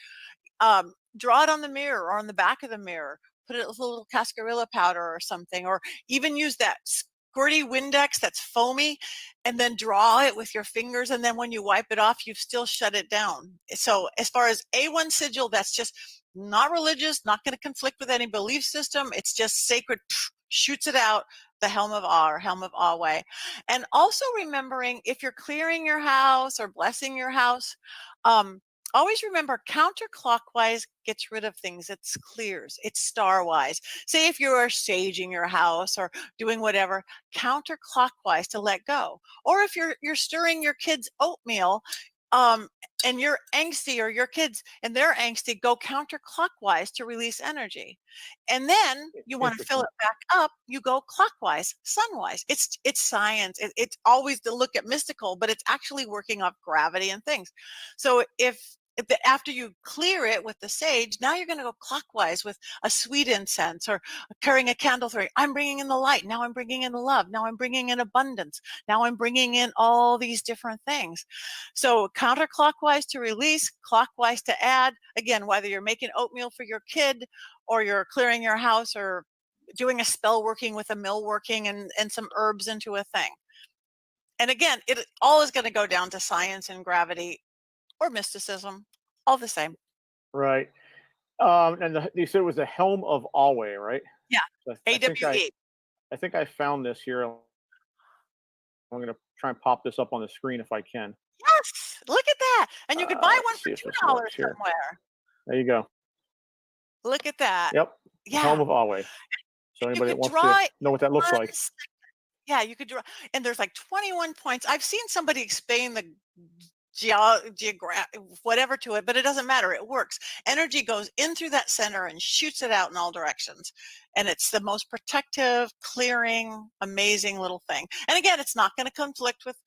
draw it on the mirror or on the back of the mirror. Put it with a little cascarilla powder or something, or even use that squirty Windex that's foamy, and then draw it with your fingers. And then when you wipe it off, you've still shut it down. So as far as A1 sigil, that's just not religious, not going to conflict with any belief system. It's just sacred, shoots it out, the helm of awe or helm of awe way. And also remembering, if you're clearing your house or blessing your house, always remember counterclockwise gets rid of things. It's clears, it's starwise. Say if you are saging your house or doing whatever, counterclockwise to let go. Or if you're stirring your kids' oatmeal, and you're angsty, or your kids and they're angsty, go counterclockwise to release energy. And then you want to fill it back up, you go clockwise, sunwise. It's science. It's always to look at mystical, but it's actually working off gravity and things. So after you clear it with the sage, now you're going to go clockwise with a sweet incense or carrying a candle through. I'm bringing in the light. Now I'm bringing in the love. Now I'm bringing in abundance. Now I'm bringing in all these different things. So counterclockwise to release, clockwise to add. Again, whether you're making oatmeal for your kid or you're clearing your house or doing a spell working with a mill working and some herbs into a thing. And again, it all is going to go down to science and gravity or mysticism, all the same. Right. And you said it was the helm of Alway, right? Yeah. AWE. I think I found this here. I'm going to try and pop this up on the screen if I can. Yes. Look at that. And you could buy one for $2 somewhere. There you go. Look at that. Yep. Yeah. Helm of Alway. So anybody that wants to know what that looks like. Yeah, you could draw. And there's like 21 points. I've seen somebody explain the whatever to it, but it doesn't matter. It works. Energy goes in through that center and shoots it out in all directions. And it's the most protective, clearing, amazing little thing. And again, it's not going to conflict with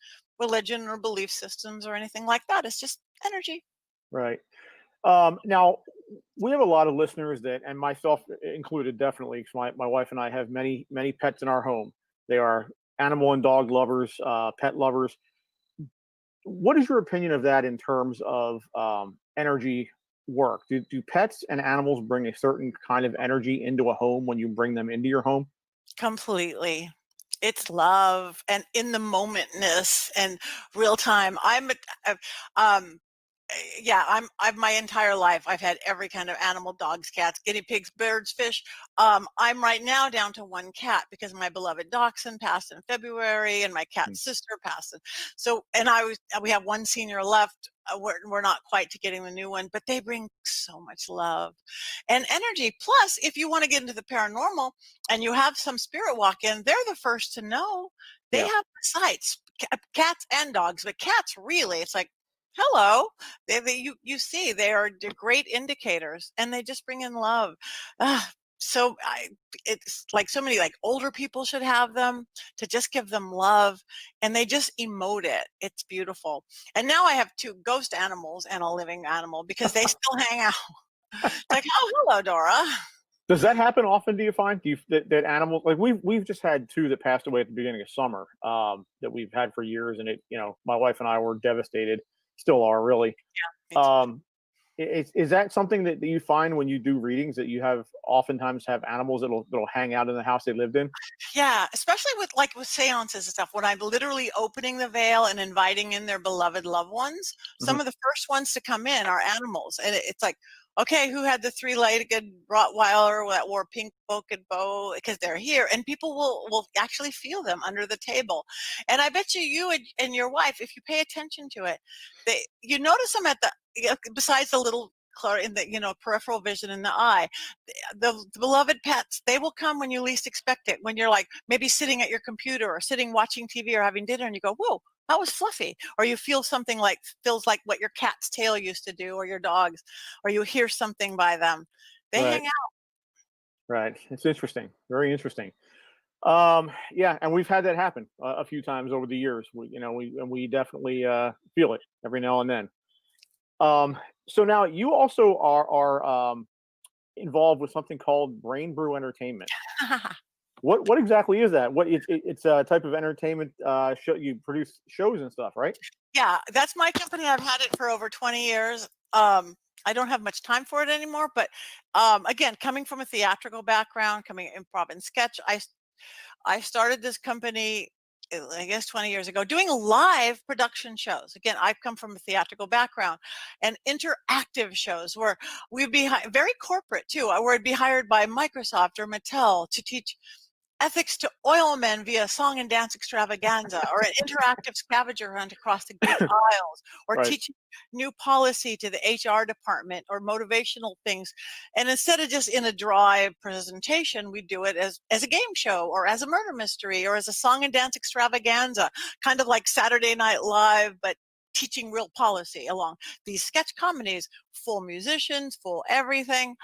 religion or belief systems or anything like that. It's just energy. Right. Now, we have a lot of listeners that, and myself included, definitely, because my wife and I have many, many pets in our home. They are animal and dog lovers, pet lovers. What is your opinion of that in terms of energy work? Do pets and animals bring a certain kind of energy into a home when you bring them into your home? Completely. It's love and in the momentness and real time. I've my entire life, I've had every kind of animal, dogs, cats, guinea pigs, birds, fish. I'm right now down to one cat because my beloved dachshund passed in February and my cat's sister passed. And we have one senior left. We're not quite to getting the new one, but they bring so much love and energy. Plus, if you want to get into the paranormal and you have some spirit walk in, they're the first to know. They have the sights, cats and dogs, but cats really, it's like, hello, you see, they are great indicators and they just bring in love. It's like so many older people should have them to just give them love and they just emote it. It's beautiful. And now I have 2 ghost animals and a living animal because they still hang out. Like, oh, hello, Dora. Does that happen often? Do you find that animals, like we've just had 2 that passed away at the beginning of summer that we've had for years, and my wife and I were devastated. Still are, really. Yeah. Is that something that you find when you do readings, that you oftentimes have animals that'll hang out in the house they lived in? Yeah, especially with seances and stuff, when I'm literally opening the veil and inviting in their beloved loved ones. Some of the first ones to come in are animals, and it's like, okay, who had the 3-legged Rottweiler that wore pink bokeh bow? Because they're here, and people will actually feel them under the table. And I bet you and your wife, if you pay attention to it, you notice them at besides the little in the peripheral vision in the eye, the beloved pets, they will come when you least expect it. When you're like maybe sitting at your computer or sitting watching TV or having dinner, and you go, whoa, That was fluffy. Or you feel something like feels like what your cat's tail used to do, or your dog's, or you hear something by them. They Right. hang out. Right. It's interesting. Very interesting. Yeah, and we've had that happen a few times over the years. We definitely feel it every now and then. So now you also are involved with something called Brain Brew Entertainment. What exactly is that? It's a type of entertainment show. You produce shows and stuff, right? Yeah, that's my company. I've had it for over 20 years. I don't have much time for it anymore, but again, coming from a theatrical background, coming improv and sketch, I started this company, I guess 20 years ago, doing live production shows. Again, I've come from a theatrical background, and interactive shows where we'd be very corporate too, where I'd be hired by Microsoft or Mattel to teach ethics to oil men via song and dance extravaganza, or an interactive scavenger hunt across the Greek Isles, or Right. teaching new policy to the HR department, or motivational things. And instead of just in a dry presentation, we do it as a game show, or as a murder mystery, or as a song and dance extravaganza, kind of like Saturday Night Live, but teaching real policy along these sketch comedies, full musicians, full everything.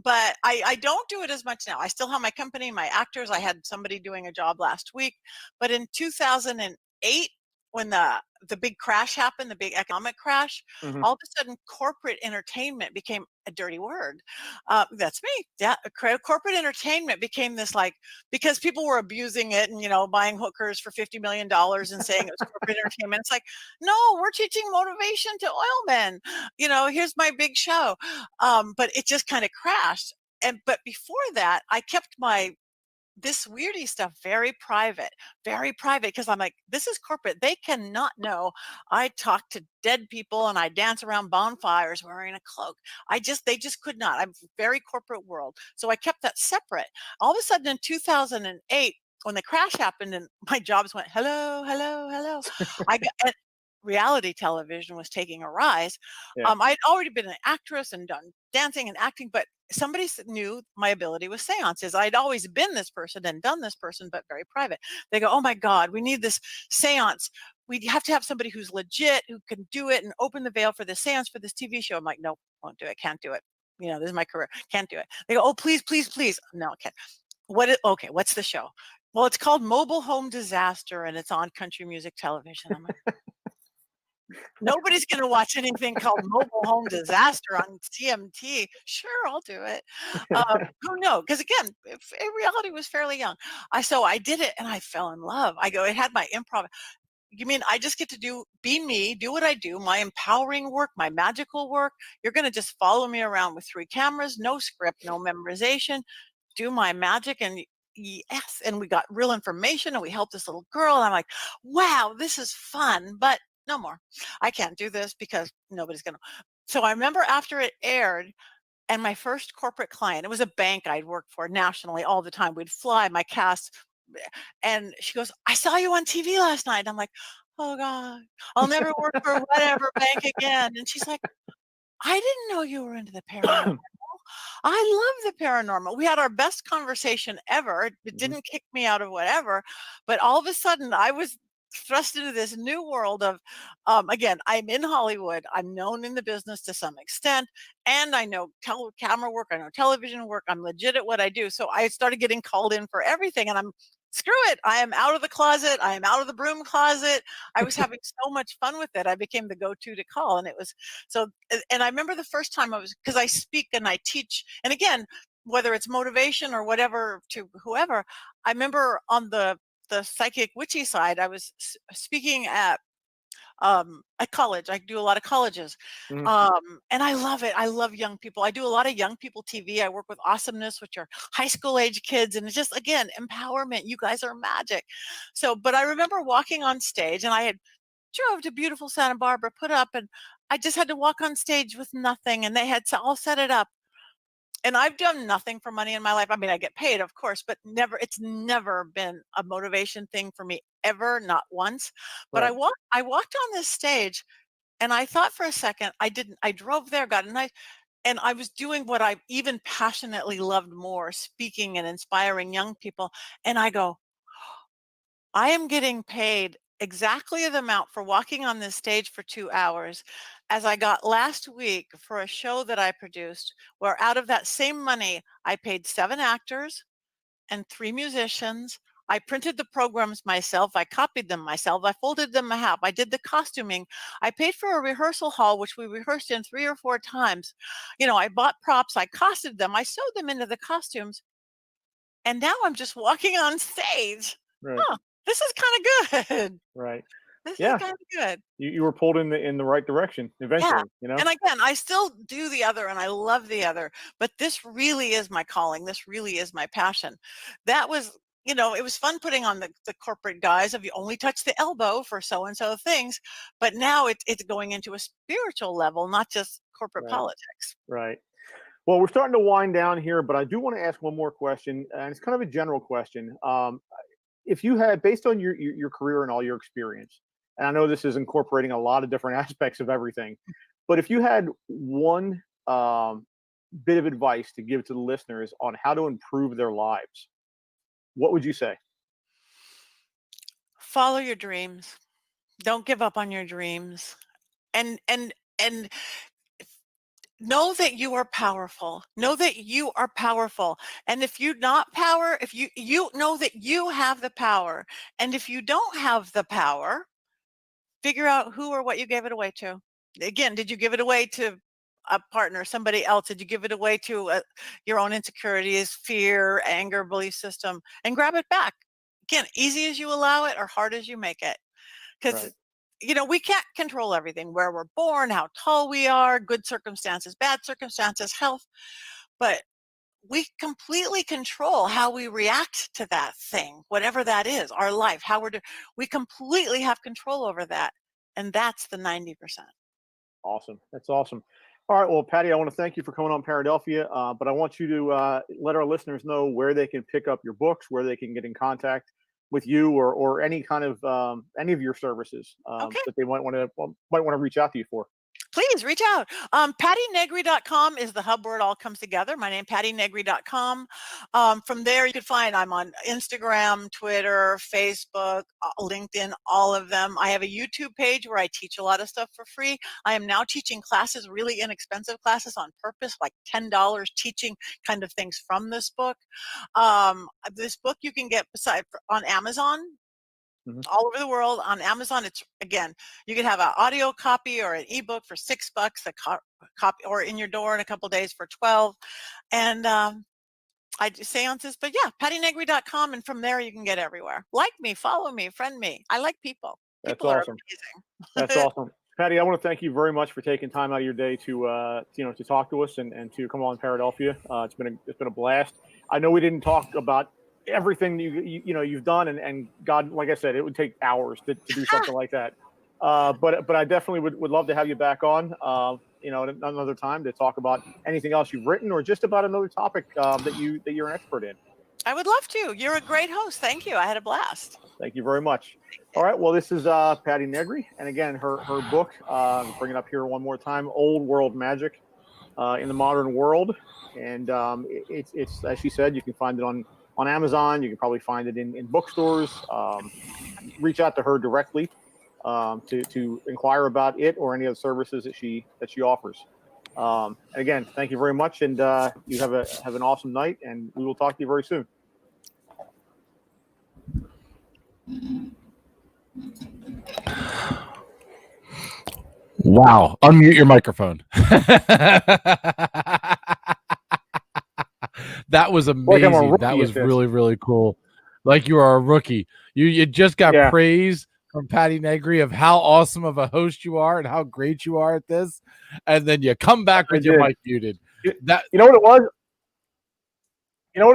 But I don't do it as much now. I still have my company, my actors. I had somebody doing a job last week. But in 2008, when the big crash happened, the big economic crash, Mhm. all of a sudden corporate entertainment became a dirty word. That's me. Yeah, corporate entertainment became this, like, because people were abusing it and buying hookers for $50 million and saying it was corporate entertainment. It's like, no, we're teaching motivation to oil men. Here's my big show. But it just kind of crashed. But before that, I kept this weirdy stuff very private, because I'm like, this is corporate. They cannot know I talk to dead people and I dance around bonfires wearing a cloak. They just could not. I'm very corporate world. So I kept that separate. All of a sudden in 2008, when the crash happened and my jobs went, hello, hello, hello, and reality television was taking a rise. Yeah. I'd already been an actress and done dancing and acting, but somebody knew my ability with seances. I'd always been this person and done this person, but very private. They go, oh my God, we need this seance. We have to have somebody who's legit, who can do it and open the veil for the seance for this TV show. I'm like, no, won't do it. Can't do it. This is my career. Can't do it. They go, oh, please, please, please. No, okay. Okay, what's the show? Well, it's called Mobile Home Disaster, and it's on country music television. I'm like, nobody's going to watch anything called Mobile Home Disaster on CMT. Sure, I'll do it. Who knows? Because again, reality was fairly young. So I did it and I fell in love. It had my improv. You mean I just get to be me, do what I do, my empowering work, my magical work? You're going to just follow me around with 3 cameras, no script, no memorization, do my magic, and yes, and we got real information, and we helped this little girl, and I'm like, wow, this is fun, but no more. I can't do this because nobody's going to. So I remember after it aired, and my first corporate client, it was a bank I'd worked for nationally all the time. We'd fly, my cast, and she goes, I saw you on TV last night. I'm like, oh God, I'll never work for whatever bank again. And she's like, I didn't know you were into the paranormal. I love the paranormal. We had our best conversation ever. It didn't kick me out of whatever, but all of a sudden I was thrust into this new world of, again, I'm in Hollywood. I'm known in the business to some extent, and I know camera work. I know television work. I'm legit at what I do. So I started getting called in for everything, and screw it. I am out of the closet. I am out of the broom closet. I was having so much fun with it. I became the go-to to call. And it was so, and I remember the first time because I speak and I teach, and again, whether it's motivation or whatever to whoever, I remember on the psychic witchy side, I was speaking at college. I do a lot of colleges. And I love it. I love young people. I do a lot of young people TV. I work with Awesomeness, which are high school age kids. And it's just, again, empowerment. You guys are magic. So, but I remember walking on stage, and I had drove to beautiful Santa Barbara, put up, and I just had to walk on stage with nothing. And they had all set it up. And I've done nothing for money in my life. I mean, I get paid, of course, but it's never been a motivation thing for me ever, not once. But Right. I walked on this stage, and I thought for a second, I drove there, got a nice, and I was doing what I even passionately loved more, speaking and inspiring young people. And I go, I am getting paid exactly the amount for walking on this stage for 2 hours as I got last week for a show that I produced, where out of that same money, I paid 7 actors and 3 musicians. I printed the programs myself. I copied them myself. I folded them in half. I did the costuming. I paid for a rehearsal hall, which we rehearsed in 3 or 4 times. I bought props. I costed them. I sewed them into the costumes. And now I'm just walking on stage. Right. Huh, this is kind of good. Right. This Yeah. is kind of good. You were pulled in the right direction eventually, And again, I still do the other and I love the other, but this really is my calling. This really is my passion. That was, it was fun putting on the corporate guise of you only touch the elbow for so-and-so things, but now it's going into a spiritual level, not just corporate politics. Right. Well, we're starting to wind down here, but I do want to ask one more question, and it's kind of a general question. If you had, based on your career and all your experience, and I know this is incorporating a lot of different aspects of everything, but if you had one bit of advice to give to the listeners on how to improve their lives, what would you say? Follow your dreams. Don't give up on your dreams. And know that you are powerful. Know that you are powerful. And if you know that you have the power. And if you don't have the power, figure out who or what you gave it away to. Again, did you give it away to a partner, somebody else? Did you give it away to your own insecurities, fear, anger, belief system? And grab it back. Again, easy as you allow it or hard as you make it. Because we can't control everything, where we're born, how tall we are, good circumstances, bad circumstances, health, but we completely control how we react to that thing, whatever that is, our life, we completely have control over that. And that's the 90%. Awesome. That's awesome. All right. Well, Patty, I want to thank you for coming on Paradelphia, but I want you to let our listeners know where they can pick up your books, where they can get in contact with you or any kind of any of your services that they might want to reach out to you for. Please reach out. PattyNegri.com is the hub where it all comes together. My name, PattyNegri.com. From there, you can find I'm on Instagram, Twitter, Facebook, LinkedIn, all of them. I have a YouTube page where I teach a lot of stuff for free. I am now teaching classes, really inexpensive classes on purpose, like $10, teaching kind of things from this book. This book you can get on Amazon. All over the world on Amazon. It's, again, you can have an audio copy or an ebook for $6, a copy, or in your door in a couple days for $12. And I do seances, but yeah, PattyNegri.com, and from there you can get everywhere. Like me, follow me, friend me. I like people. People That's awesome. Are amazing. That's awesome. Patty, I want to thank you very much for taking time out of your day to to talk to us and to come on Paradelphia. It's been a blast. I know we didn't talk about everything you've done, and God, like I said, it would take hours to do something like that. But I definitely would love to have you back on, at another time to talk about anything else you've written or just about another topic that you're an expert in. I would love to. You're a great host. Thank you. I had a blast. Thank you very much. All right. Well, this is Patty Negri, and again, her book. Bring it up here one more time: Old World Magic in the Modern World, and it's as she said, you can find it on Amazon. You can probably find it in bookstores. Reach out to her directly to inquire about it or any of the services that she offers. And again, thank you very much, and you have an awesome night, and we will talk to you very soon. Wow. Unmute your microphone. That was amazing. That was really, really cool. Like you are a rookie. You just got praise from Patty Negri of how awesome of a host you are and how great you are at this. And then you come back with your mic muted. You know what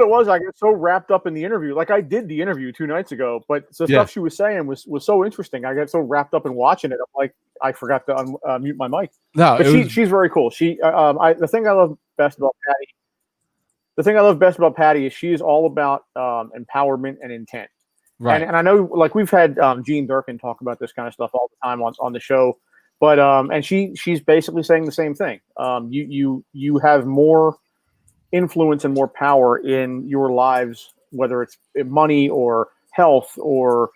it was? I got so wrapped up in the interview. Like I did the interview 2 nights ago, but the stuff she was saying was so interesting. I got so wrapped up in watching it. I'm like, I forgot to mute my mic. No, but she's very cool. The thing I love best about Patty is she is all about empowerment and intent. Right. And I know, like we've had Gene Durkin talk about this kind of stuff all the time on the show, but and she's basically saying the same thing. You have more influence and more power in your lives, whether it's money or health or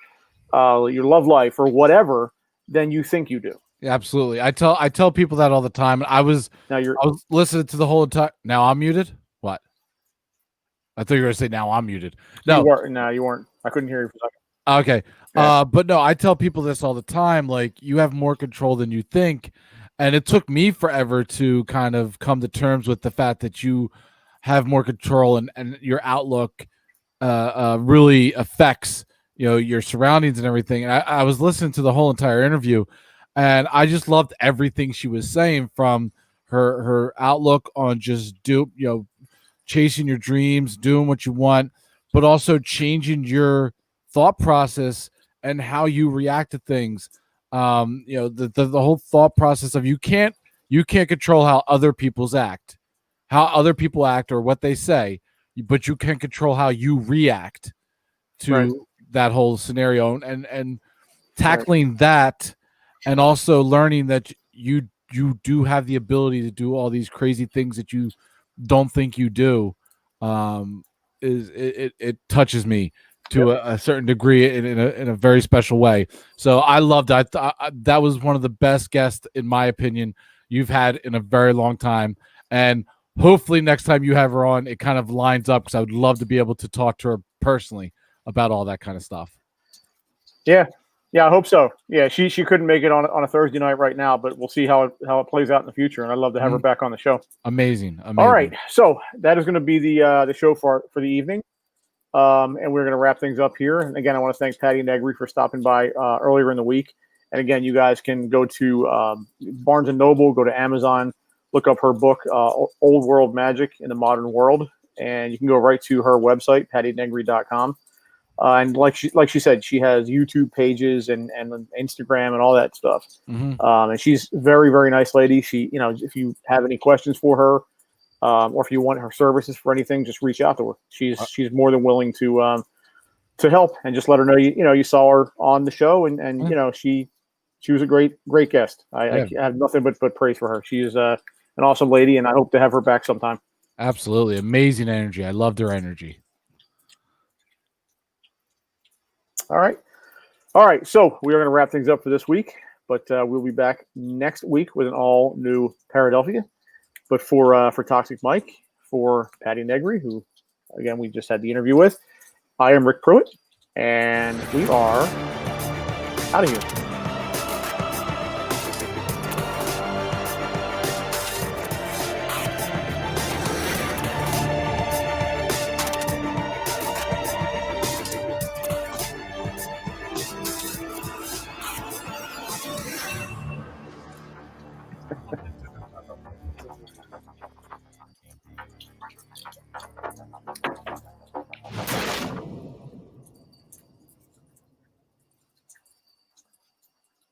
your love life, or whatever than you think you do. Absolutely. I tell people that all the time. I was listening to the whole entire. Now I'm muted. What? I thought you were going to say now I'm muted. No, you weren't. I couldn't hear you for a second. Okay. Yeah. But no, I tell people this all the time. Like, you have more control than you think. And it took me forever to kind of come to terms with the fact that you have more control, and your outlook really affects, your surroundings and everything. And I was listening to the whole entire interview, and I just loved everything she was saying, from her outlook on just chasing your dreams, doing what you want, but also changing your thought process and how you react to things. The whole thought process of you can't control how other people act or what they say, but you can control how you react to that whole scenario, and tackling that, and also learning that you do have the ability to do all these crazy things that you don't think you do. It touches me to a certain degree in a very special way. So I loved it. That was one of the best guests, in my opinion, you've had in a very long time. And hopefully next time you have her on, it kind of lines up, because I would love to be able to talk to her personally about all that kind of stuff. Yeah, I hope so. Yeah, she couldn't make it on a Thursday night right now, but we'll see how it plays out in the future. And I'd love to have her back on the show. Amazing. All right, so that is going to be the show for the evening. And we're going to wrap things up here. And again, I want to thank Patty Negri for stopping by earlier in the week. And again, you guys can go to Barnes & Noble, go to Amazon, look up her book, Old World Magic in the Modern World. And you can go right to her website, pattynegri.com. And like she said, she has YouTube pages and Instagram and all that stuff. Mm-hmm. And she's a very, very nice lady. She, if you have any questions for her, or if you want her services for anything, just reach out to her. She's more than willing to help, and just let her know you saw her on the show, and she was a great guest. I have nothing but praise for her. She is an awesome lady, and I hope to have her back sometime. Absolutely. Amazing energy. I loved her energy. All right. So we are going to wrap things up for this week, but we'll be back next week with an all new Paradelphia. But for Toxic Mike, for Patty Negri, who again we just had the interview with, I am Rick Pruitt, and we are out of here.